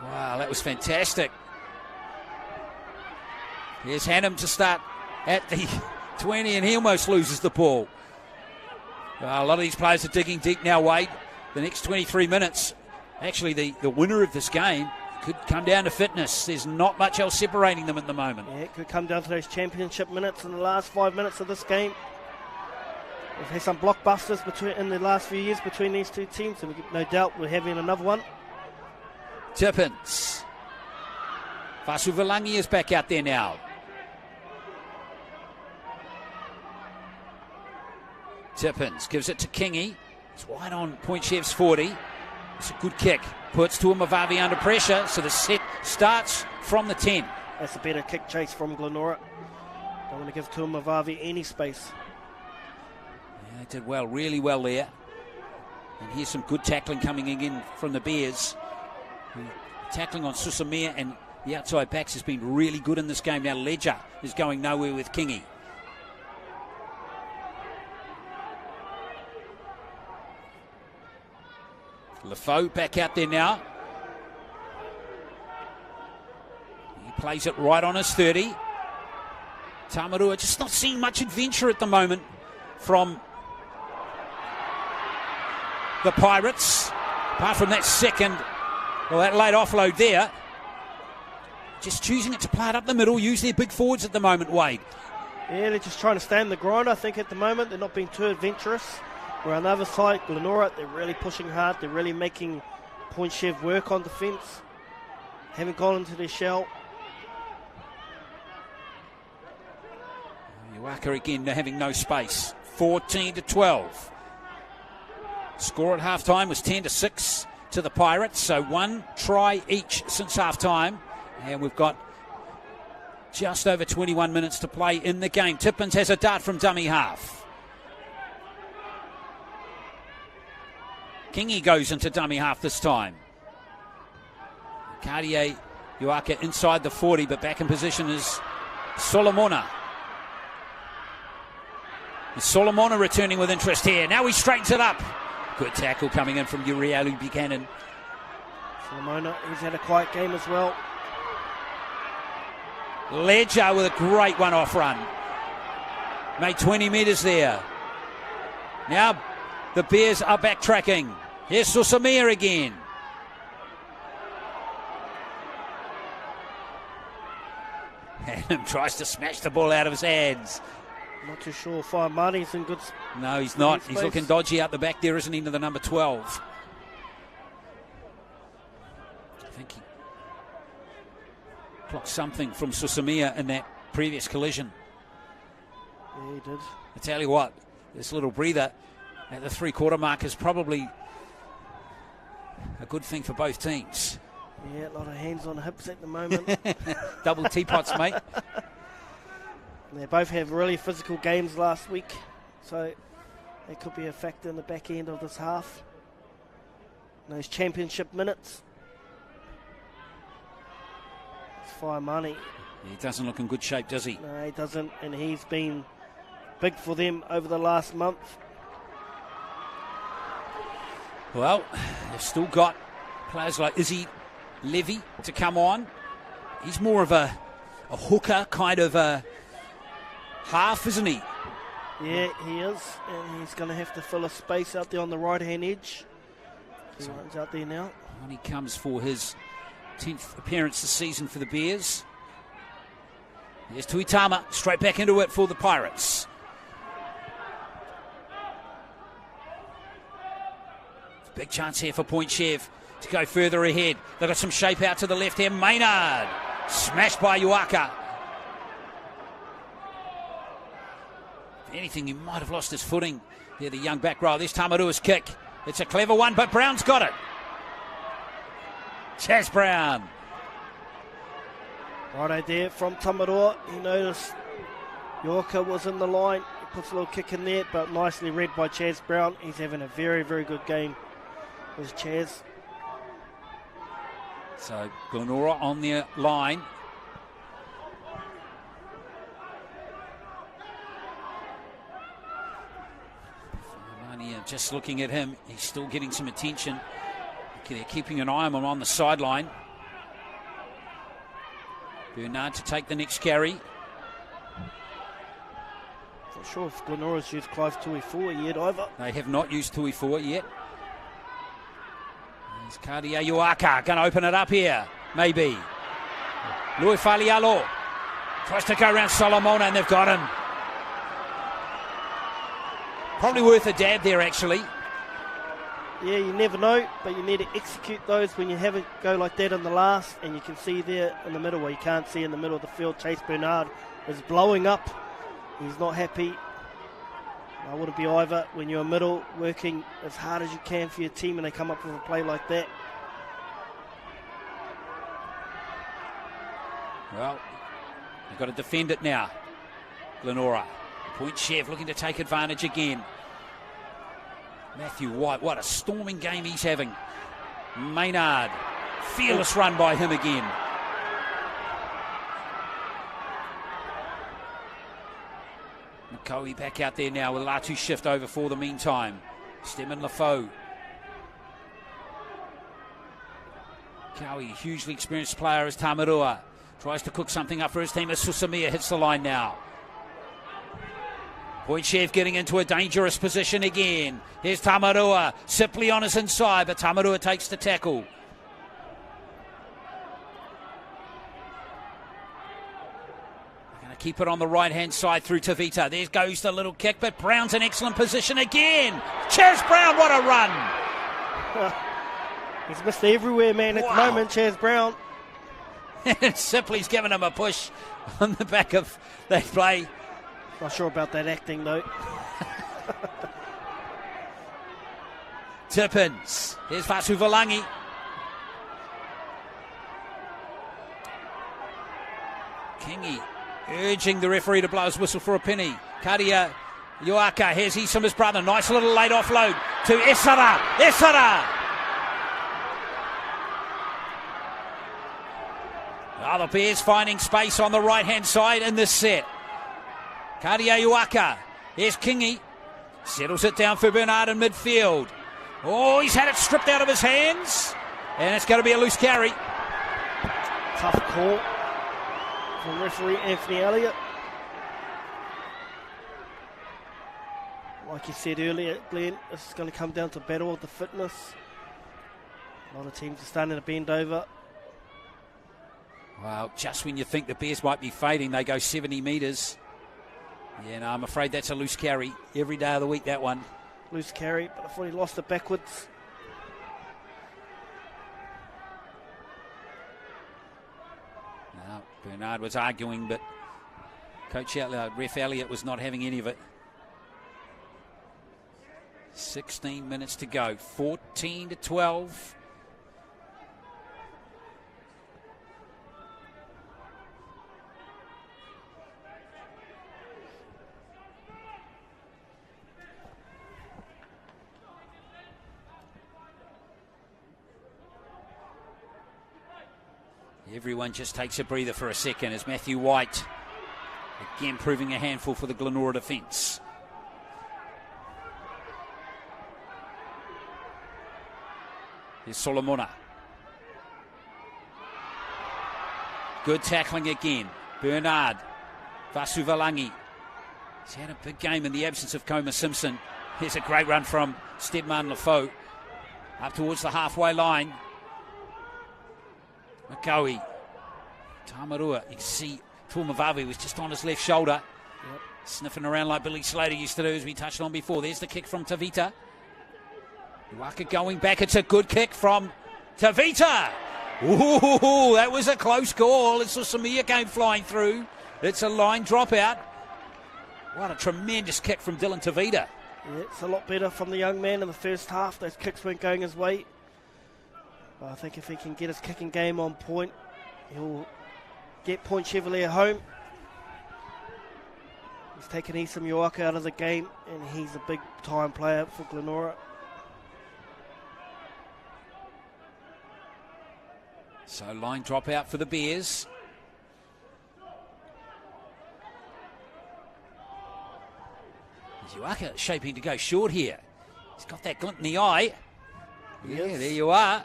Wow, that was fantastic. Here's Hannum to start at the 20, and he almost loses the ball. A lot of these players are digging deep now, Wade. the next 23 minutes. Actually, the winner of this game could come down to fitness. There's not much else separating them at the moment. Yeah, it could come down to those championship minutes in the last 5 minutes of this game. We've had some blockbusters in the last few years between these two teams, and no doubt we're having another one. Tippins. Fasuvalangi is back out there now. Tippins gives it to Kingy. It's wide on Point Chef's 40. It's a good kick. Puts Tuamavavi under pressure, so the set starts from the 10. That's a better kick chase from Glenora. Don't want to give Tuamavavi any space. Yeah, they did well, really well there. And here's some good tackling coming in from the Bears. Tackling on Susamir and the outside backs has been really good in this game. Now Ledger is going nowhere with Kingy. Lefoe back out there now. He plays it right on his 30. Tamarua just not seeing much adventure at the moment from the Pirates. Apart from that that late offload there. Just choosing it to play it up the middle, use their big forwards at the moment, Wade. Yeah, they're just trying to stay in the grind, I think, at the moment. They're not being too adventurous. Where on the other side, Glenora, they're really pushing hard. They're really making Point Chev work on defence. Haven't gone into their shell. Uaka again having no space. 14-12. Score at half-time was 10-6 to the Pirates. So one try each since half-time. And we've got just over 21 minutes to play in the game. Tippins has a dart from dummy half. Kingy goes into dummy half this time. Cartier Uaka inside the 40, but back in position is Solomona. Solomona returning with interest here. Now he straightens it up. Good tackle coming in from Urielu Buchanan. Solomona, he's had a quiet game as well. Ledger with a great one-off run. Made 20 metres there. Now the Bears are backtracking. Here's Susamir again. And tries to smash the ball out of his hands. Not too sure if Marty's in good. No, he's not. He's looking dodgy out the back there, isn't he, to the number 12. I think he clocked something from Susamir in that previous collision. Yeah, he did. I tell you what, this little breather at the three-quarter mark is probably a good thing for both teams. Yeah, a lot of hands on hips at the moment. Double teapots, mate. They both have really physical games last week, so that could be a factor in the back end of this half. Those championship minutes. It's Firemoney. He doesn't look in good shape, does he? No, he doesn't, and he's been big for them over the last month. Well, they've still got players like Izzy Levy to come on. He's more of a hooker kind of a half, isn't he? Yeah, he is, and he's going to have to fill a space out there on the right-hand edge. He runs out there now. When he comes for his 10th appearance this season for the Bears. Here's Tuitama, straight back into it for the Pirates. Big chance here for Point Chev to go further ahead. They've got some shape out to the left here. Maynard, smashed by Uaka. If anything, he might have lost his footing. There, the young back row. This Tamarua's kick. It's a clever one, but Brown's got it. Chaz Brown. Right idea from Tamarua. He noticed Yorker was in the line. He puts a little kick in there, but nicely read by Chaz Brown. He's having a very, very good game with Chaz. So Glenora on their line. Just looking at him, he's still getting some attention. They're keeping an eye on him on the sideline. Bernard to take the next carry. Not sure if Glenora's used Clive Tuifua yet either. They have not used Tuifua yet. Is Kadia Yuaka going to open it up here? Maybe. Louis Falialo tries to go around Solomona and they've got him. Probably worth a dab there, actually. Yeah, you never know, but you need to execute those when you have it go like that in the last. And you can see there in the middle, where you can't see in the middle of the field, Chase Bernard is blowing up. He's not happy. I wouldn't be either when you're middle, working as hard as you can for your team and they come up with a play like that. Well, they've got to defend it now. Glenora. Point Chev looking to take advantage again. Matthew White, what a storming game he's having. Maynard, fearless run by him again. McCoy back out there now with Latu shift over for the meantime. Stemmen Lafoe. Cowie, hugely experienced player as Tamarua. Tries to cook something up for his team as Susamia hits the line now. Pointchev getting into a dangerous position again. Here's Tamarua. Simply on his inside, but Tamarua takes the tackle. They're going to keep it on the right-hand side through Tavita. There goes the little kick, but Brown's in excellent position again. Chaz Brown, what a run. He's missed everywhere, man, at the moment, Chaz Brown. Simply's giving him a push on the back of that play. Not sure about that acting, though. Tippins. Here's Vasu Valangi. Kingi urging the referee to blow his whistle for a penny. Kadia Yuaka. Here's Isima's brother. Nice little late offload to Esara. Esara. The Bears finding space on the right-hand side in this set. Kadia Yuaka. Here's Kingi. Settles it down for Bernard in midfield. Oh, he's had it stripped out of his hands. And it's going to be a loose carry. Tough call from referee Anthony Elliott. Like you said earlier, Glenn, this is going to come down to battle of the fitness. A lot of teams are starting to bend over. Well, just when you think the Bears might be fading, they go 70 metres. Yeah, no, I'm afraid that's a loose carry. Every day of the week, that one. Loose carry, but I thought he lost it backwards. No, Bernard was arguing, but Ref Elliott was not having any of it. 16 minutes to go. 14-12. Everyone just takes a breather for a second as Matthew White again proving a handful for the Glenora defence. Here's Solomona. Good tackling again. Bernard. Vasu Valangi. He's had a big game in the absence of Coma Simpson. Here's a great run from Stedman Lafoe. Up towards the halfway line. McCoy. Tamarua. You can see Tuamavavi was just on his left shoulder. Yep. Sniffing around like Billy Slater used to do, as we touched on before. There's the kick from Tavita. Waka going back. It's a good kick from Tavita. Ooh, that was a close call. It's Samia came flying through. It's a line dropout. What a tremendous kick from Dylan Tavita. Yeah, it's a lot better from the young man in the first half. Those kicks weren't going his way. But I think if he can get his kicking game on point, he'll get Point Chevalier home. He's taken Isam Yuaka out of the game, and he's a big-time player for Glenora. So line drop out for the Bears. Yuaka shaping to go short here. He's got that glint in the eye. Yeah, there you are.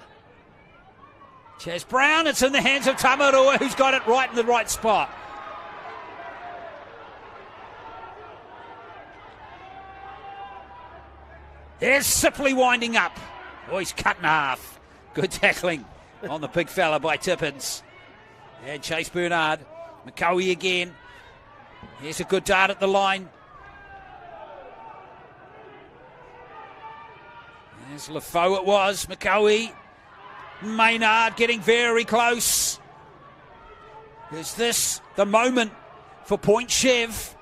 Chaz Brown, it's in the hands of Tamarua, who's got it right in the right spot. There's Sipley winding up. Oh, he's cut in half. Good tackling on the big fella by Tippins. And Chase Bernard. McCowie again. Here's a good dart at the line. There's LaFoe it was. McCowie. Maynard getting very close. Is this the moment for Point Chev?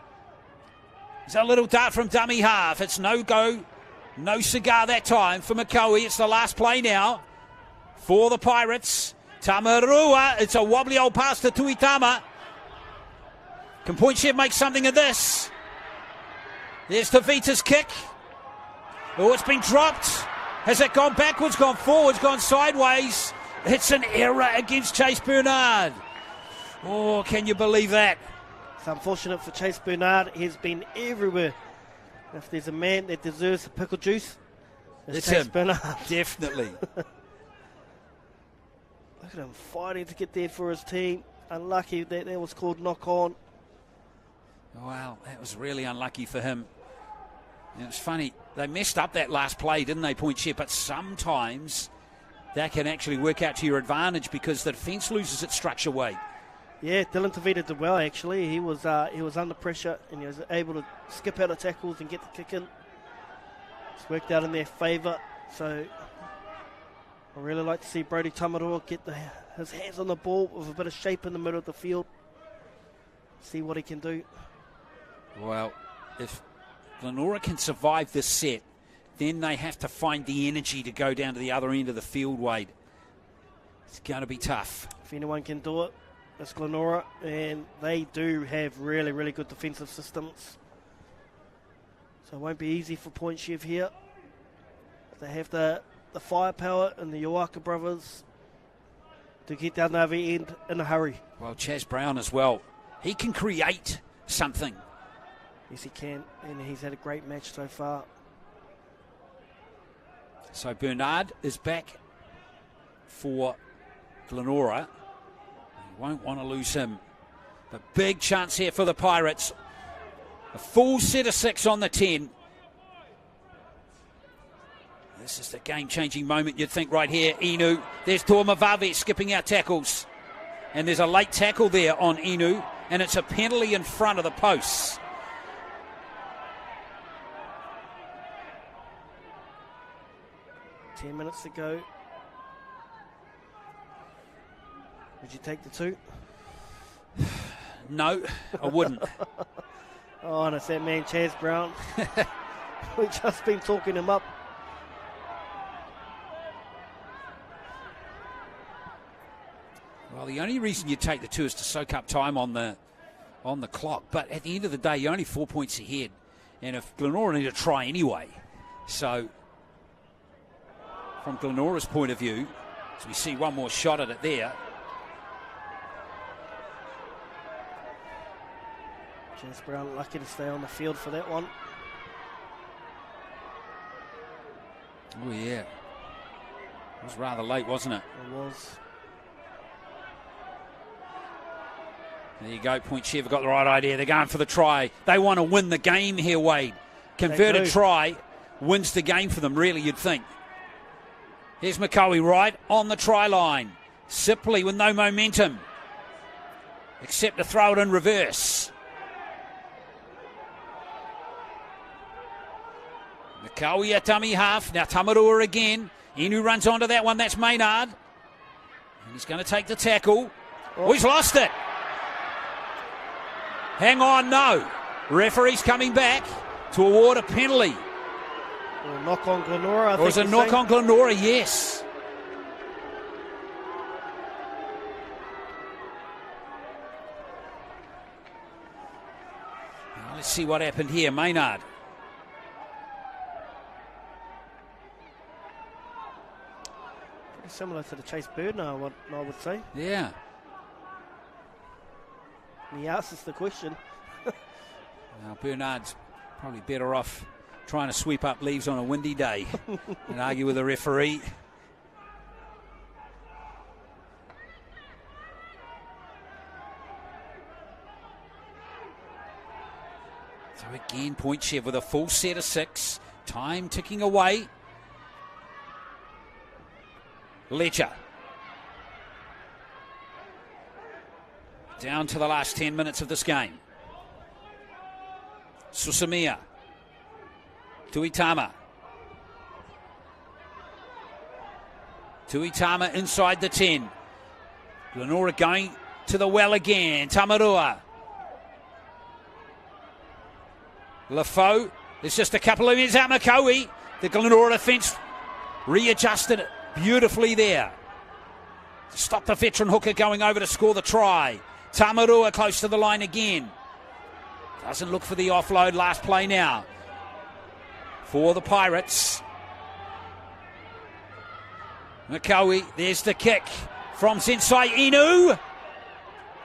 There's a little dart from dummy half. It's no go, no cigar that time for McCowie. It's the last play now for the Pirates. Tamarua, it's a wobbly old pass to Tuitama. Can Point Chev make something of this? There's Tavita's kick. Oh, it's been dropped. Has it gone backwards, gone forwards, gone sideways? It's an error against Chase Bernard. Oh, can you believe that? It's unfortunate for Chase Bernard. He's been everywhere. If there's a man that deserves a pickle juice, it's Chase Bernard. Definitely. Look at him fighting to get there for his team. Unlucky that was called knock on. Wow, that was really unlucky for him. And it's funny, they messed up that last play, didn't they, Point Chev? But sometimes that can actually work out to your advantage because the defence loses its structure weight. Yeah, Dylan Tavita did well, actually. He was under pressure and he was able to skip out of tackles and get the kick in. It's worked out in their favour. So I really like to see Brodie Tamarua get his hands on the ball with a bit of shape in the middle of the field. See what he can do. Well, if Glenora can survive this set, then they have to find the energy to go down to the other end of the field, Wade. It's going to be tough. If anyone can do it, it's Glenora, and they do have really, really good defensive systems. So it won't be easy for Point Chev here. They have the firepower and the Yoaka brothers to get down the other end in a hurry. Well, Chaz Brown as well. He can create something. Yes, he can, and he's had a great match so far. So Bernard is back for Glenora. You won't want to lose him. But big chance here for the Pirates. A full set of 6 on the 10. This is the game-changing moment, you'd think, right here. Inu. There's Tuamavave skipping out tackles. And there's a late tackle there on Inu. And it's a penalty in front of the posts. Ten minutes to go. Would you take the 2? No, I wouldn't. Oh, and it's that man, Chaz Brown. We've just been talking him up. Well, the only reason you take the 2 is to soak up time on the clock. But at the end of the day, you're only 4 points ahead. And if Glenora need to try anyway. So, from Glenora's point of view, as we see one more shot at it there. Chaz Brown lucky to stay on the field for that one. Oh, yeah. It was rather late, wasn't it? It was. There you go. Point Chev got the right idea. They're going for the try. They want to win the game here, Wade. Converted try wins the game for them, really, you'd think. Here's McCowie right on the try line. Sipley with no momentum. Except to throw it in reverse. McCowie at dummy half. Now Tamarua again. Inu runs onto that one. That's Maynard. And he's going to take the tackle. Oh, he's lost it. Hang on, no. Referee's coming back to award a penalty. Or a knock on Glenora, I think. It was a knock on Glenora, yes. Now let's see what happened here. Maynard. Pretty similar to the Chase Bernard, I would say. Yeah. He asks us the question. Now Bernard's probably better off trying to sweep up leaves on a windy day and argue with the referee. So again, Point Chev with a full set of 6. Time ticking away. Ledger. Down to the last 10 minutes of this game. Susamia. Tuitama. Tuitama inside the 10. Glenora going to the well again. Tamarua. Lafaux. There's just a couple of minutes out. Makoe. The Glenora defence readjusted it beautifully there. Stop the veteran hooker going over to score the try. Tamarua close to the line again. Doesn't look for the offload. Last play now for the Pirates. Makoe, there's the kick from Sensei Inu.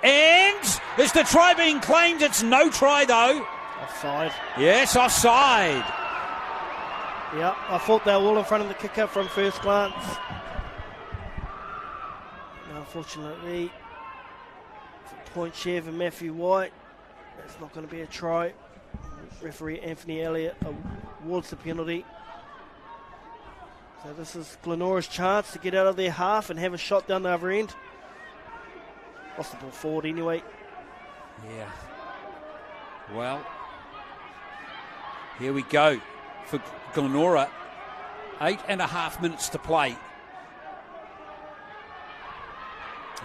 And is the try being claimed? It's no try though. Offside. Yes, offside. Yeah, I thought they were all in front of the kicker from first glance. Unfortunately, for Point Chev and Matthew White, that's not going to be a try. Referee Anthony Elliott awards the penalty. So this is Glenora's chance to get out of their half and have a shot down the other end. Lost the ball forward anyway. Yeah. Well, here we go for Glenora. 8.5 minutes to play.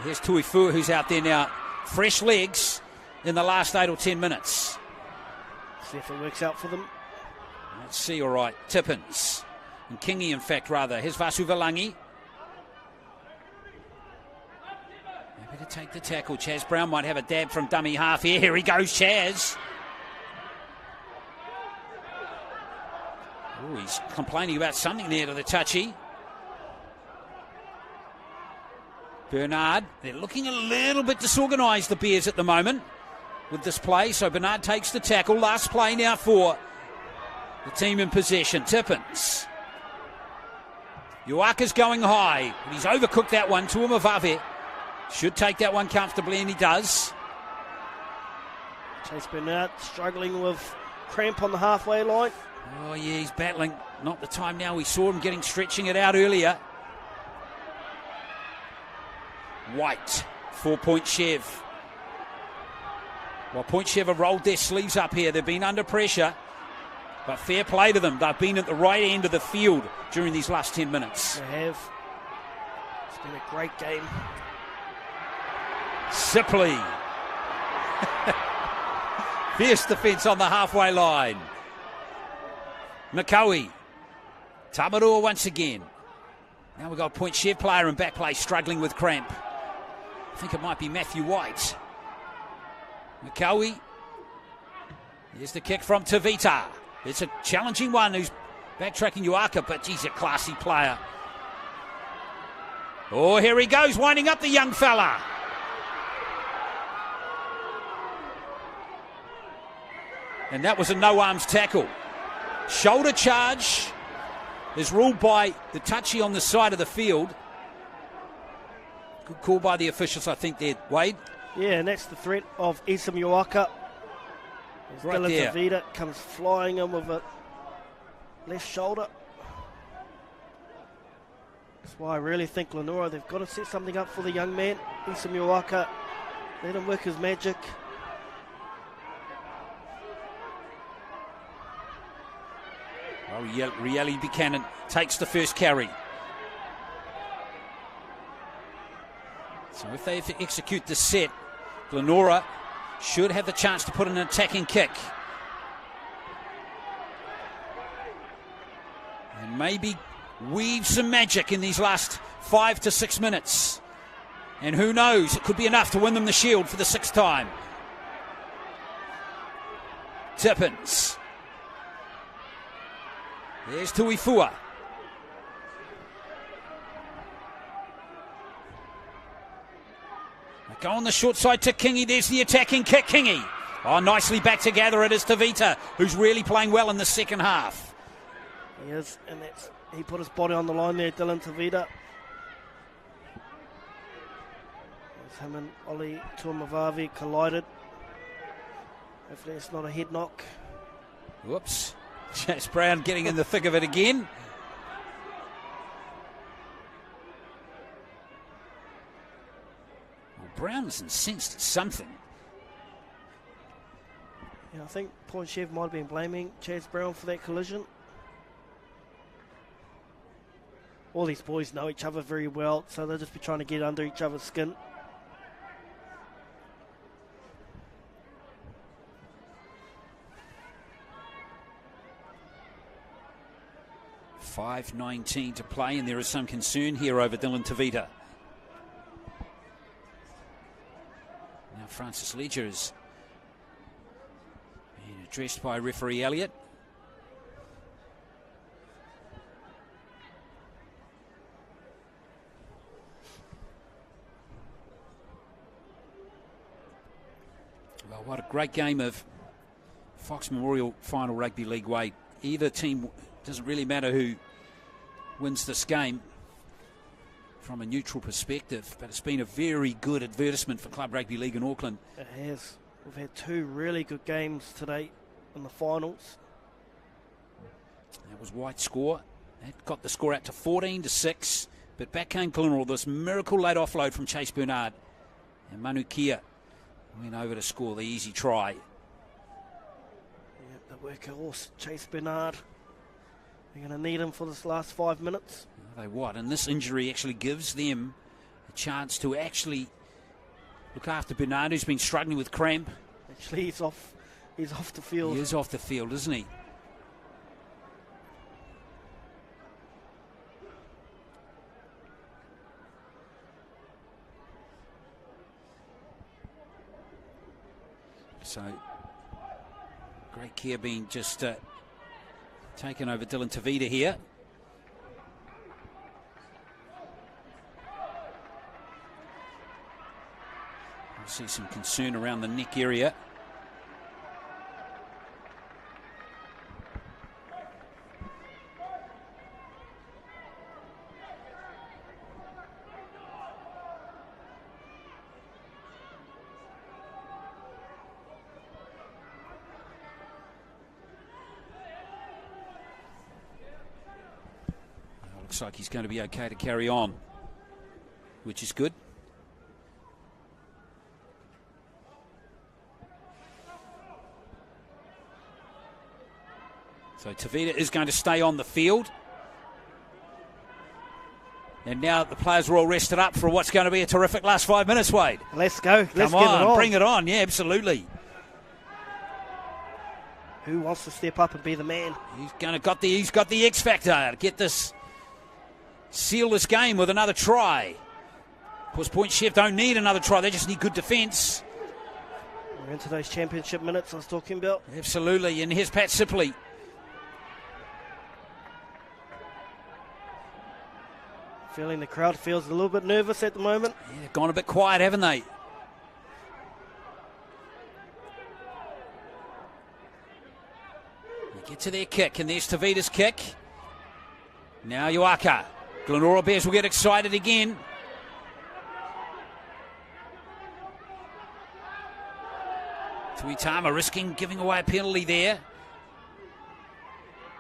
Here's Tuifua, who's out there now. Fresh legs in the last 8 or 10 minutes. See if it works out for them. Let's see, all right. Tippins. And Kingy, in fact, rather. Here's Vasu Valangi. Happy to take the tackle. Chaz Brown might have a dab from dummy half here. Here he goes, Chaz. Oh, he's complaining about something there to the touchy. Bernard, they're looking a little bit disorganised, the Bears, at the moment with this play. So Bernard takes the tackle. Last play now for the team in possession. Tippins. Uaka's going high. But he's overcooked that one. Tuamavave should take that one comfortably, and he does. Chase Bernard struggling with cramp on the halfway line. Oh, yeah, he's battling. Not the time now. We saw him stretching it out earlier. White for Point Chev. Well, Point Chev have rolled their sleeves up here. They've been under pressure, but fair play to them. They've been at the right end of the field during these last 10 minutes. They have. It's been a great game. Sipley. Fierce defence on the halfway line. Makoe. Tamarua once again. Now we've got a Point Chev player in back play struggling with cramp. I think it might be Matthew White. Makoe. Here's the kick from Tavita. It's a challenging one who's backtracking Uaka, but he's a classy player. Oh, here he goes, winding up the young fella. And that was a no-arms tackle. Shoulder charge is ruled by the touchy on the side of the field. Good call by the officials, I think, there, Wade. Yeah, and that's the threat of Isam Uaka. Right Dylan there. Tavita comes flying in with a left shoulder. That's why I really think Glenora, they've got to set something up for the young man, Isam Uaka. Let him work his magic. Oh, Rieli Buchanan takes the first carry. So if they execute the set, Glenora should have the chance to put an attacking kick. And maybe weave some magic in these last 5 to 6 minutes. And who knows, it could be enough to win them the shield for the 6th time. Tippins. There's Tuifua. Go on the short side to Kingy. There's the attacking kick, Kingy. Oh, nicely back together. It is Tavita, who's really playing well in the second half. He is, and he put his body on the line there, Dylan Tavita. As him and Oli Tuamavave collided. Hopefully it's not a head knock. Whoops. Chas Brown getting in the thick of it again. Brown's incensed at something. Yeah, I think Point Chev might have been blaming Chaz Brown for that collision. All these boys know each other very well, so they'll just be trying to get under each other's skin. .5:19 to play, and there is some concern here over Dylan Tavita. Now Francis Ledger is being addressed by referee Elliott. Well, what a great game of Fox Memorial Final Rugby League, Wade. Either team, doesn't really matter who wins this game from a neutral perspective, but it's been a very good advertisement for Club Rugby League in Auckland. It has. We've had two really good games today in the finals. That was White's score. That got the score out to 14-6, but back came Glenora, this miracle late offload from Chase Bernard, and Manu Kia went over to score the easy try. Yep, the workhorse, Chase Bernard. They're going to need him for this last 5 minutes. They what? And this injury actually gives them a chance to actually look after Bernard, who's been struggling with cramp. Actually, he's off the field. He is off the field, isn't he? So, great care being just taken over Dylan Tavita here. I see some concern around the neck area. Looks like he's going to be okay to carry on, which is good. So Tavita is going to stay on the field. And now the players are all rested up for what's going to be a terrific last 5 minutes, Wade. Let's go. Let's Come get on, it on. bring it on. Yeah, absolutely. Who wants to step up and be the man? He's got the X factor to get this, seal this game with another try. Of course, Point Chev don't need another try. They just need good defence. We're into those championship minutes I was talking about. Absolutely. And here's Pat Sipley. Feeling the crowd feels a little bit nervous at the moment. Yeah, they've gone a bit quiet, haven't they? They get to their kick, and there's Tavita's kick. Now Yuaka. Glenora Bears will get excited again. Tuitama risking giving away a penalty there.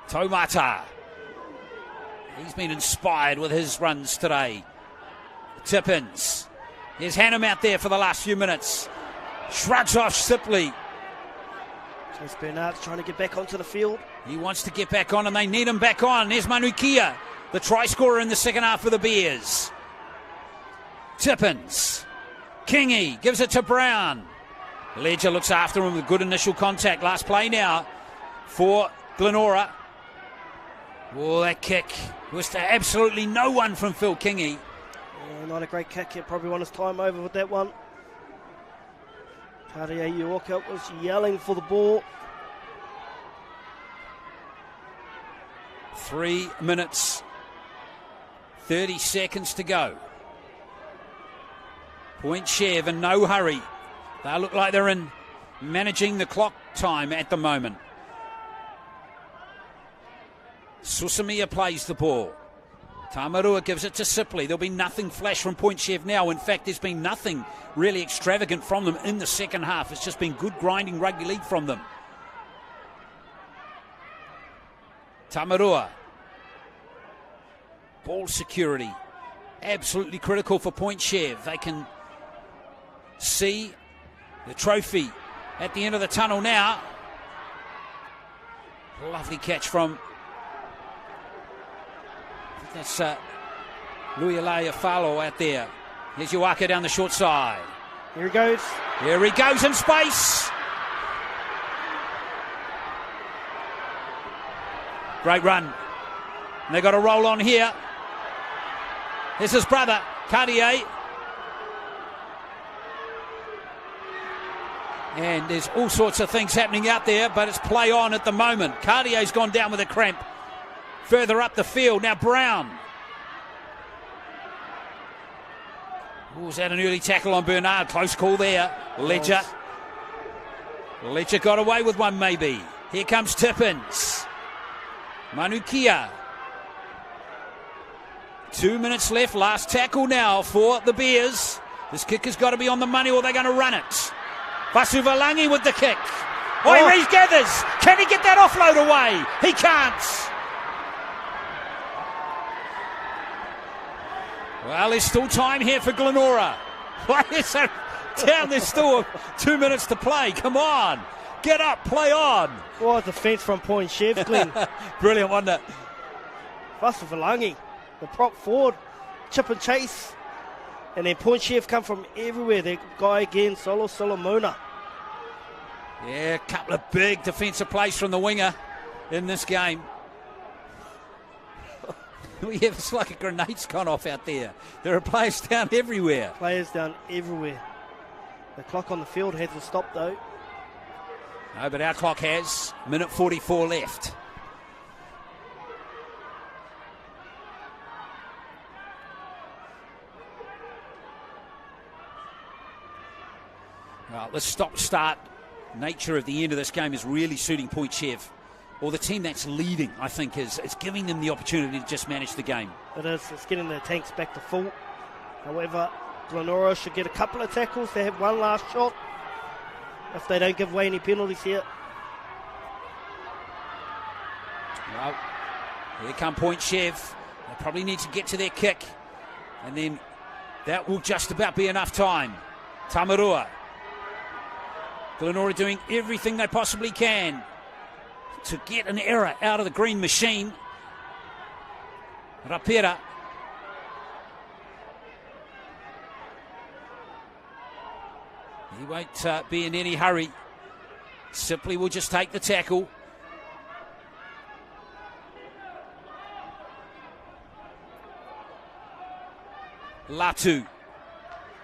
Taumata. He's been inspired with his runs today. Tippins. There's Hannum out there for the last few minutes. Shrugs off Sipley. Chase Bernard's trying to get back onto the field. He wants to get back on, and they need him back on. There's Manukia, the try scorer in the second half for the Bears. Tippins. Kingy gives it to Brown. Ledger looks after him with good initial contact. Last play now for Glenora. Oh, that kick was to absolutely no one from Phil Kingy. Yeah, not a great kick. He probably won his time over with that one. Karia Yuoka was yelling for the ball. 3 minutes, 30 seconds to go. Point Chev in no hurry. They look like they're in managing the clock time at the moment. Susamia plays the ball. Tamarua gives it to Sipley. There'll be nothing flash from Point Chev now. In fact, there's been nothing really extravagant from them in the second half. It's just been good grinding rugby league from them. Tamarua. Ball security. Absolutely critical for Point Chev. They can see the trophy at the end of the tunnel now. Lovely catch from, I think that's Luialea Falo out there. Here's Uaka down the short side. Here he goes. Here he goes in space. Great run. And they got a roll on here. This is brother, Cartier. And there's all sorts of things happening out there, but it's play on at the moment. Cartier's gone down with a cramp. Further up the field, now Brown. Was that an early tackle on Bernard? Close call there. Ledger. Ledger got away with one maybe. Here comes Tippins. Manukia. 2 minutes left. Last tackle now for the Bears. This kick has got to be on the money or they're going to run it. Vasuvalangi with the kick. Oh, he regathers. Can he get that offload away? He can't. Well, there's still time here for Glenora. Players are down. There's still 2 minutes to play. Come on. Get up. Play on. Oh, defence from Point Chev, Glenn. Brilliant, wasn't it? Vasuvalangi, the prop forward, chip and chase. And then Point Chev come from everywhere. That guy again, Solo Solomona. Yeah, a couple of big defensive plays from the winger in this game. Yeah, it's like a grenade's gone off out there. There are players down everywhere. Players down everywhere. The clock on the field hasn't stopped though. No, but our clock has. Minute 44 left. Well, the stop-start nature of the end of this game is really suiting Point Chev. Or the team that's leading, I think, is giving them the opportunity to just manage the game. It is. It's getting their tanks back to full. However, Glenora should get a couple of tackles. They have one last shot if they don't give away any penalties here. Well, here come Point Chev. They probably need to get to their kick. And then that will just about be enough time. Tamarua. Glenora doing everything they possibly can to get an error out of the green machine. Rapira. He won't be in any hurry. Simply will just take the tackle. Latu.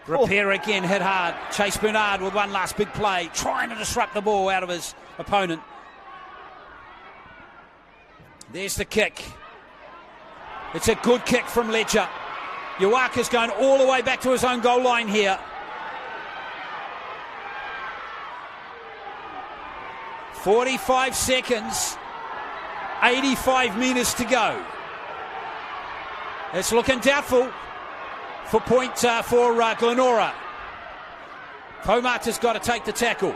Repair again, hit hard. Chase Bernard with one last big play, trying to disrupt the ball out of his opponent. There's the kick. It's a good kick from Ledger. Uaka's going all the way back to his own goal line here. 45 seconds, 85 metres to go. It's looking doubtful for Glenora. Pomata's got to take the tackle.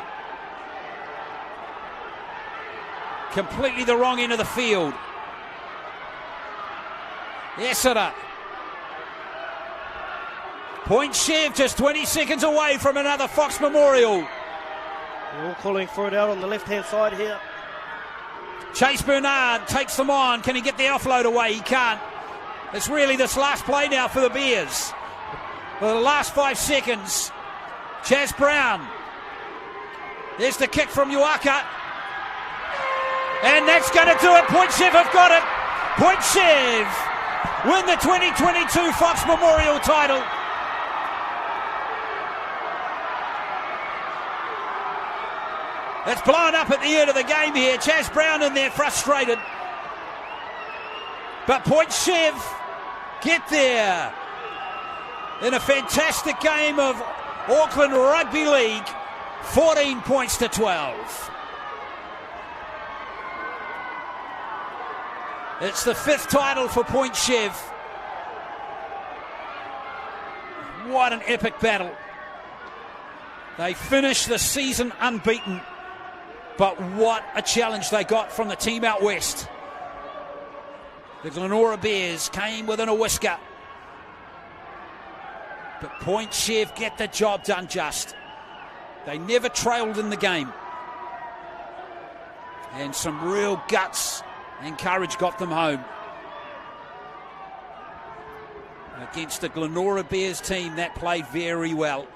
Completely the wrong end of the field. Yesera. Point Chev just 20 seconds away from another Fox Memorial. They're all calling for it out on the left-hand side here. Chase Bernard takes them on. Can he get the offload away? He can't. It's really this last play now for the Bears. For the last 5 seconds. Chaz Brown. There's the kick from Uaka. And that's going to do it. Point Chev have got it. Point Chev win the 2022 Fox Memorial title. It's blown up at the end of the game here. Chaz Brown in there frustrated. But Point Chev get there in a fantastic game of Auckland Rugby League. 14 points to 12. It's the 5th title for Point Chev. What an epic battle. They finished the season unbeaten. But what a challenge they got from the team out west. The Glenora Bears came within a whisker. But Point Chev get the job done just. They never trailed in the game. And some real guts and courage got them home. Against the Glenora Bears team that played very well.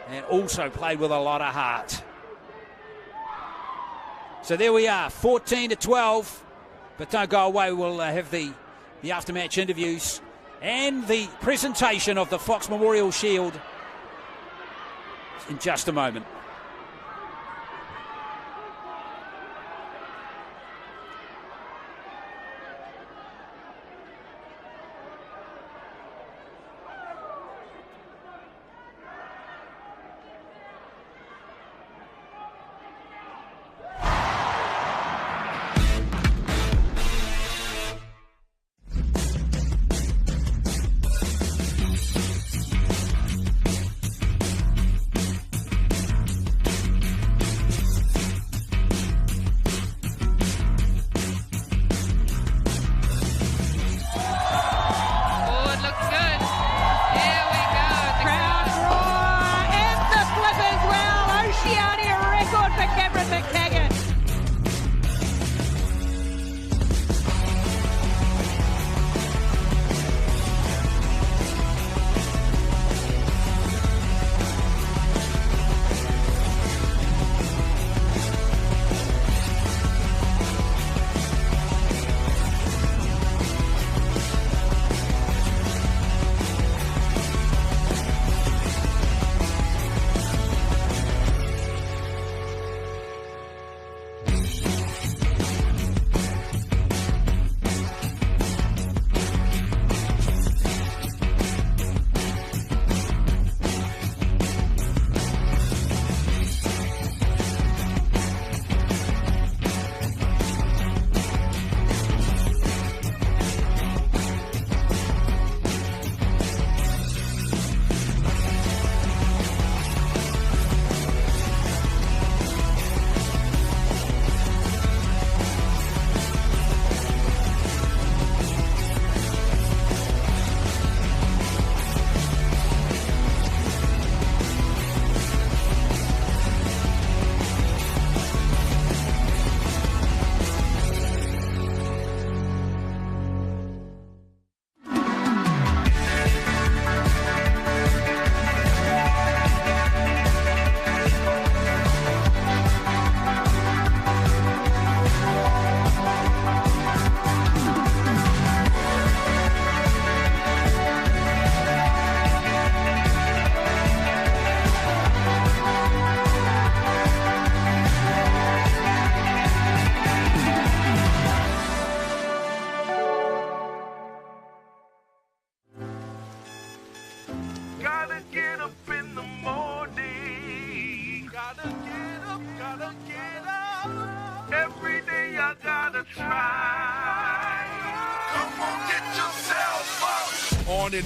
And also played with a lot of heart. So there we are, 14-12. But don't go away, we'll have the after-match interviews and the presentation of the Fox Memorial Shield in just a moment.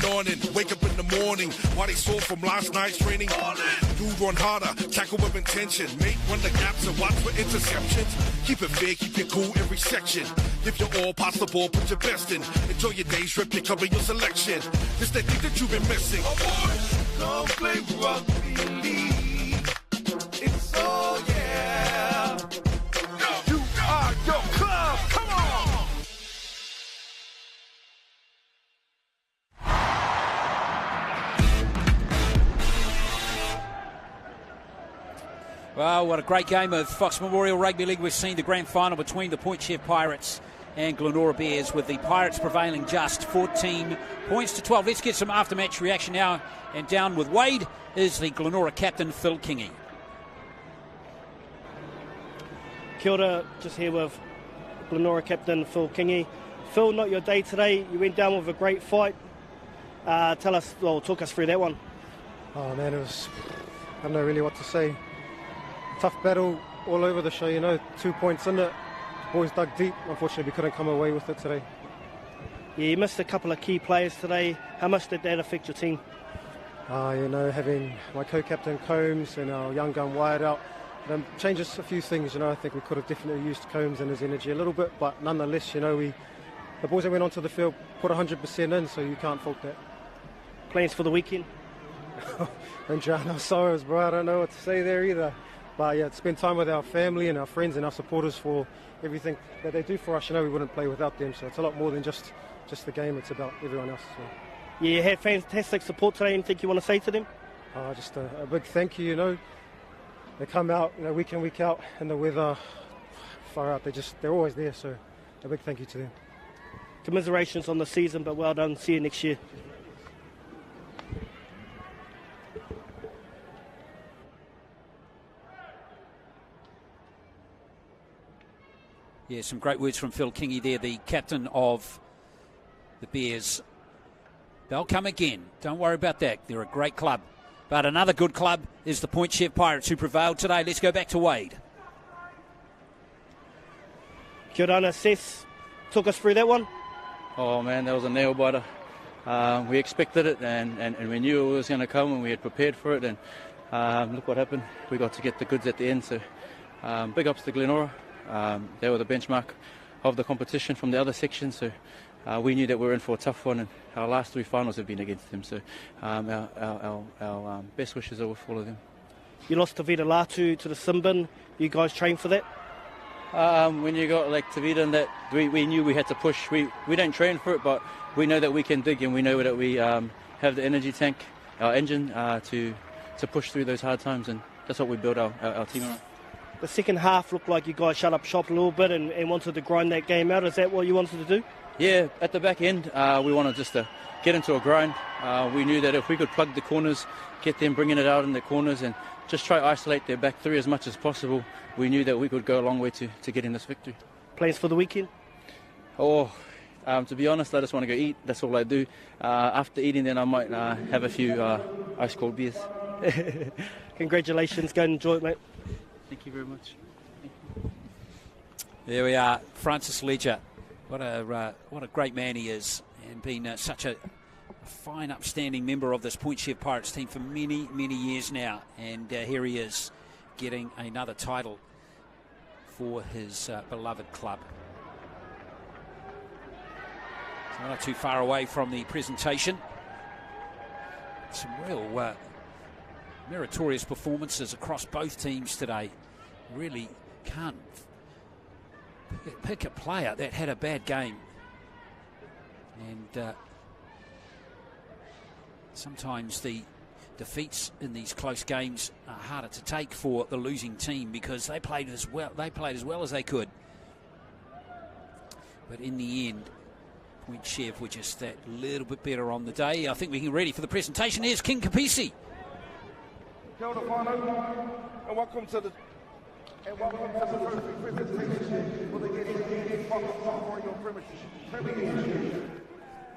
On and wake up in the morning while they sore from last night's training. Dude run harder, tackle with intention, make run the gaps and watch for interceptions. Keep it fair, keep it cool every section. Give your all, pass the ball, put your best in. Enjoy your days, rip your cover, your selection. This that thing that you've been missing. Oh boy, come play rugby league. It's all yeah. You are your club. Come on. Well, what a great game of Fox Memorial Rugby League. We've seen the grand final between the Point Chev Pirates and Glenora Bears, with the Pirates prevailing just 14-12. Let's get some after-match reaction now. And down with Wade is the Glenora captain, Phil Kingy. Kia ora, just here with Glenora captain Phil Kingy. Phil, not your day today. You went down with a great fight. Talk us through that one. Oh man, I don't know really what to say. Tough battle all over the show, 2 points in it. Boys dug deep. Unfortunately, we couldn't come away with it today. Yeah, you missed a couple of key players today. How much did that affect your team? Having my co-captain Combs and our young gun Wyatt out, changes a few things. I think we could have definitely used Combs and his energy a little bit, but nonetheless, the boys that went onto the field put 100% in, so you can't fault that. Plans for the weekend? and drown our sorrows, bro. I don't know what to say there either. But yeah, to spend time with our family and our friends and our supporters for everything that they do for us. We wouldn't play without them. So it's a lot more than just the game. It's about everyone else as well. Yeah, you had fantastic support today. Anything you want to say to them? Just a big thank you. They come out, week in, week out, and the weather, far out. They're always there. So a big thank you to them. Commiserations on the season, but well done. See you next year. Yeah, some great words from Phil Kingy there, the captain of the Bears. They'll come again. Don't worry about that. They're a great club. But another good club is the Point Chef Pirates, who prevailed today. Let's go back to Wade. Kia ora, SAS. Took us through that one. Oh man, that was a nail biter. We expected it and we knew it was going to come and we had prepared for it, and look what happened. We got to get the goods at the end, so big ups to Glenora. They were the benchmark of the competition from the other section, so we knew that we were in for a tough one, and our last 3 finals have been against them, so our best wishes are with all of them. You lost to Vita Latu to the Simbin. You guys trained for that? When you got like Tavita and that, we knew we had to push. We don't train for it, but we know that we can dig, and we know that we have the energy tank, our engine, to push through those hard times, and that's what we built our team around. The second half looked like you guys shut up shop a little bit and wanted to grind that game out. Is that what you wanted to do? Yeah, at the back end, we wanted just to get into a grind. We knew that if we could plug the corners, get them bringing it out in the corners, and just try to isolate their back three as much as possible, we knew that we could go a long way to getting this victory. Plans for the weekend? To be honest, I just want to go eat. That's all I do. After eating, then I might have a few ice-cold beers. Congratulations. Go and enjoy it, mate. Thank you very much. There we are, Francis Ledger. What a great man he is, and been such a fine, upstanding member of this Point Chef Pirates team for many, many years now. And here he is, getting another title for his beloved club. So not too far away from the presentation. Some real meritorious performances across both teams today. Really can't pick a player that had a bad game. And sometimes the defeats in these close games are harder to take for the losing team because they played as well as they could. But in the end, Point Chef were just that little bit better on the day. I think we can get ready for the presentation. Here's King Kapisi. Kia ora whānau, and welcome to the first presentation for the Fox Memorial Premiership.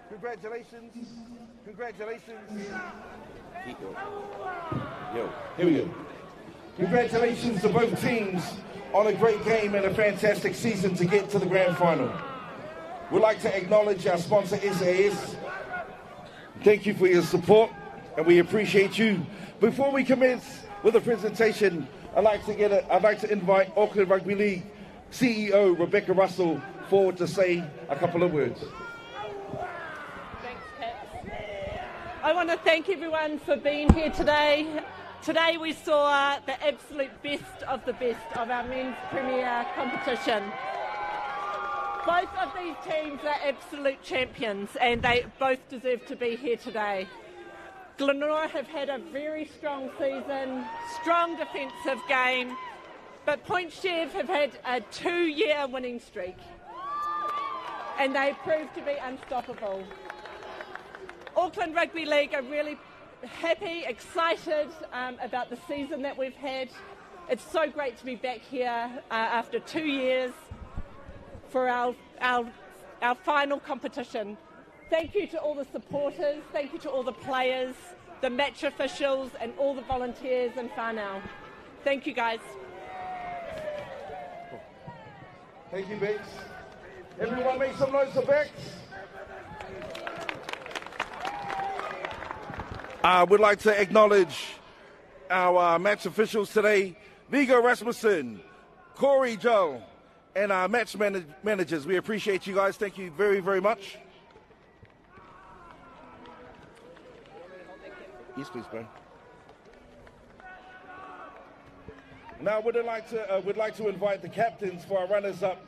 Congratulations. Yo, here we go. Congratulations to both teams on a great game and a fantastic season to get to the grand final. We'd like to acknowledge our sponsor, SAS. Thank you for your support, and we appreciate you. Before we commence with the presentation, I'd like to invite Auckland Rugby League CEO Rebecca Russell forward to say a couple of words. Thanks, Caps. I want to thank everyone for being here today. Today we saw the absolute best of the best of our men's premier competition. Both of these teams are absolute champions, and they both deserve to be here today. Glenora have had a very strong season, strong defensive game, but Point Chef have had a 2-year winning streak, and they proved to be unstoppable. Auckland Rugby League are really happy, excited about the season that we've had. It's so great to be back here after 2 years for our final competition. Thank you to all the supporters, thank you to all the players, the match officials, and all the volunteers in whānau. Thank you, guys. Thank you, Bex. Everyone make some noise for Bex. I would like to acknowledge our match officials today, Vigo Rasmussen, Corey Joe, and our match managers. We appreciate you guys. Thank you very, very much. Yes, please, bro. Now, we'd like to invite the captains for our runners-up,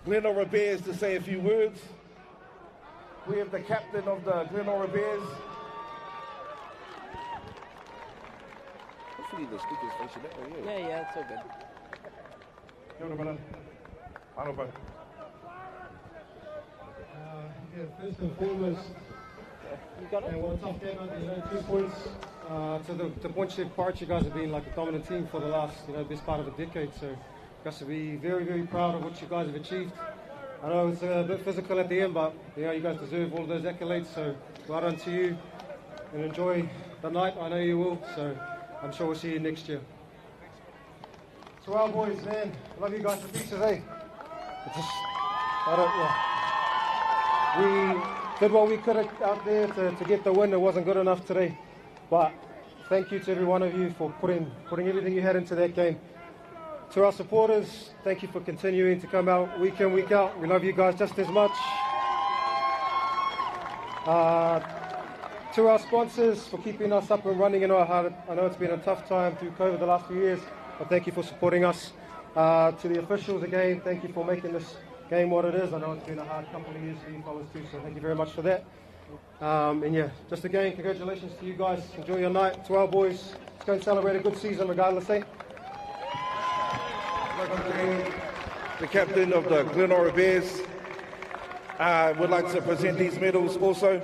Glenora Bears, to say a few words. We have the captain of the Glenora Bears. Hopefully the speaker's facing that way. Yeah, it's all good. Kia ora, brother. Hello, bro. First and foremost, You got it? what a tough game out, 2 points. To the point shape part, you guys have been like a dominant team for the last, best part of a decade. So you guys should be very, very proud of what you guys have achieved. I know it's a bit physical at the end, but you guys deserve all those accolades. So well done to you, and enjoy the night. I know you will. So I'm sure we'll see you next year. So our boys, man, love you guys for pieces, eh? We did what we could out there to get the win. It wasn't good enough today, but thank you to every one of you for putting everything you had into that game. To our supporters, thank you for continuing to come out week in, week out. We love you guys just as much. To our sponsors for keeping us up and running. I know it's been a tough time through COVID the last few years, but thank you for supporting us. To the officials again, thank you for making this game what it is. I know it's been a hard couple of years for you fellas too, so thank you very much for that. Just again, congratulations to you guys. Enjoy your night. To our boys, let's go and celebrate a good season regardless, eh? The captain of the Glenora Bears would like to present these medals also.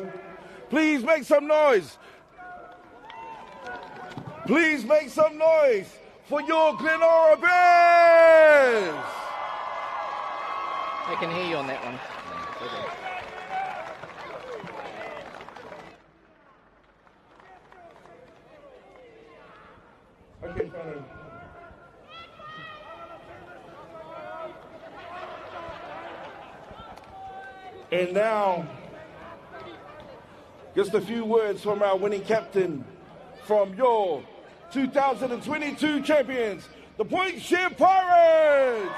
Please make some noise. Please make some noise for your Glenora Bears. I can hear you on that one. Okay, fine. And now, just a few words from our winning captain from your 2022 champions, the Point Share Pirates.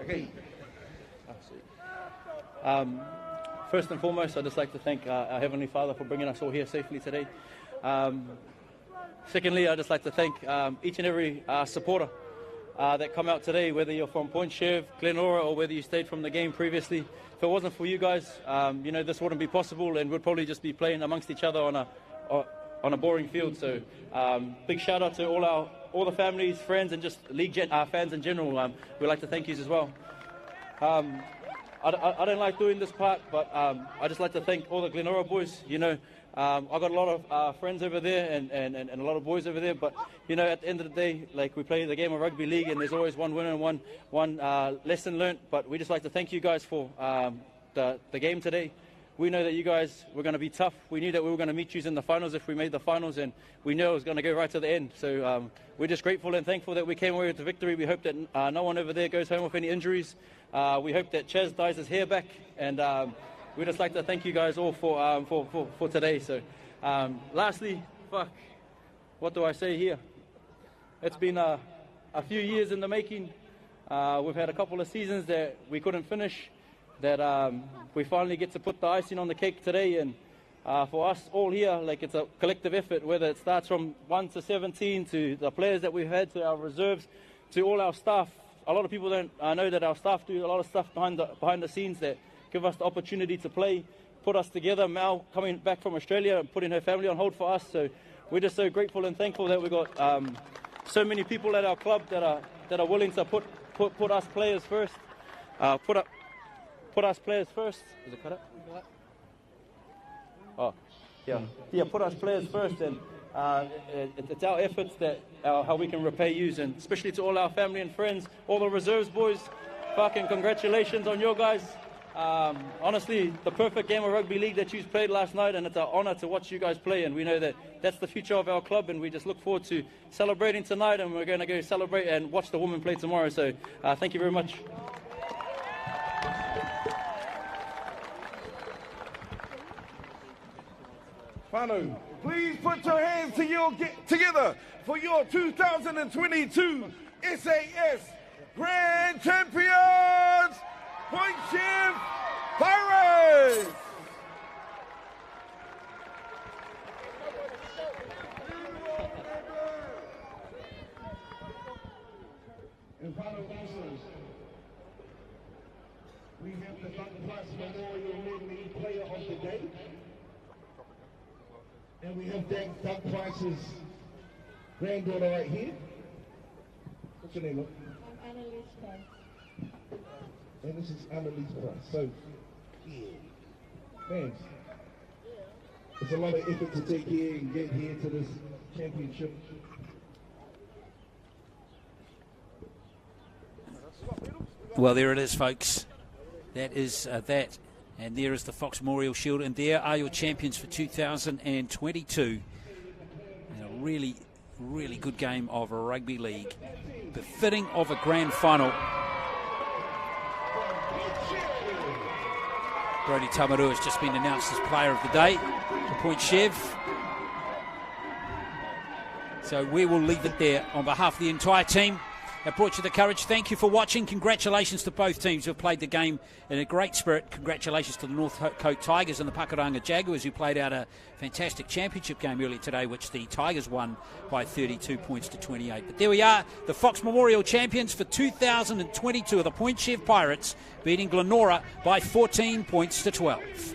Okay. First and foremost, I'd just like to thank our Heavenly Father for bringing us all here safely today. Secondly, I'd just like to thank each and every supporter that come out today, whether you're from Point Chev, Glenora, or whether you stayed from the game previously. If it wasn't for you guys, this wouldn't be possible, and we'd probably just be playing amongst each other on a boring field. So big shout out to all the families, friends, and just league fans in general. We'd like to thank you as well. I don't like doing this part, but I just like to thank all the Glenora boys. I've got a lot of friends over there and a lot of boys over there, but at the end of the day, like, we play the game of rugby league, and there's always one winner and one lesson learnt. But we just like to thank you guys for the game today. We know that you guys were going to be tough. We knew that we were going to meet you in the finals if we made the finals, and we knew it was going to go right to the end. So we're just grateful and thankful that we came away with the victory. We hope that no one over there goes home with any injuries. We hope that Chaz dyes his hair back, and we'd just like to thank you guys all for today. So lastly, what do I say here? It's been a few years in the making. We've had a couple of seasons that we couldn't finish, that we finally get to put the icing on the cake today. And for us all here, like, it's a collective effort, whether it starts from 1 to 17, to the players that we've had, to our reserves, to all our staff. A lot of people don't know that our staff do a lot of stuff behind the scenes that give us the opportunity to play, put us together. Mal coming back from Australia and putting her family on hold for us. So we're just so grateful and thankful that we've got so many people at our club that are willing to put us players first. Put us players first. Is it cut up? Oh, yeah. Yeah, put us players first, and it's our efforts that how we can repay you, and especially to all our family and friends, all the reserves boys. Fucking congratulations on your guys. Honestly, the perfect game of rugby league that you played last night, and it's an honour to watch you guys play, and we know that that's the future of our club, and we just look forward to celebrating tonight, and we're going to go celebrate and watch the women play tomorrow. So thank you very much. Whānau, Please put your hands together for your 2022 SAS Grand Champions, Point Shift Pirates! And final officers, we have the Dunk Price Memorial Mid-League Player of the Day. And we have Dunk Price's granddaughter right here. What's your name, look? I'm Annalise Price. And this is Annalise Price. So, man, it's a lot of effort to take here and get here to this championship. Well, there it is, folks. That is that. And there is the Fox Memorial Shield. And there are your champions for 2022. And a really, really good game of rugby league. Befitting of a grand final. Brodie Tamaru has just been announced as player of the day for Point Chev. So we will leave it there on behalf of the entire team. That brought you the courage. Thank you for watching. Congratulations to both teams who have played the game in a great spirit. Congratulations to the Northcote Tigers and the Pakuranga Jaguars who played out a fantastic championship game earlier today, which the Tigers won by 32 points to 28. But there we are, the Fox Memorial champions for 2022 are the Point Chev Pirates, beating Glenora by 14 points to 12.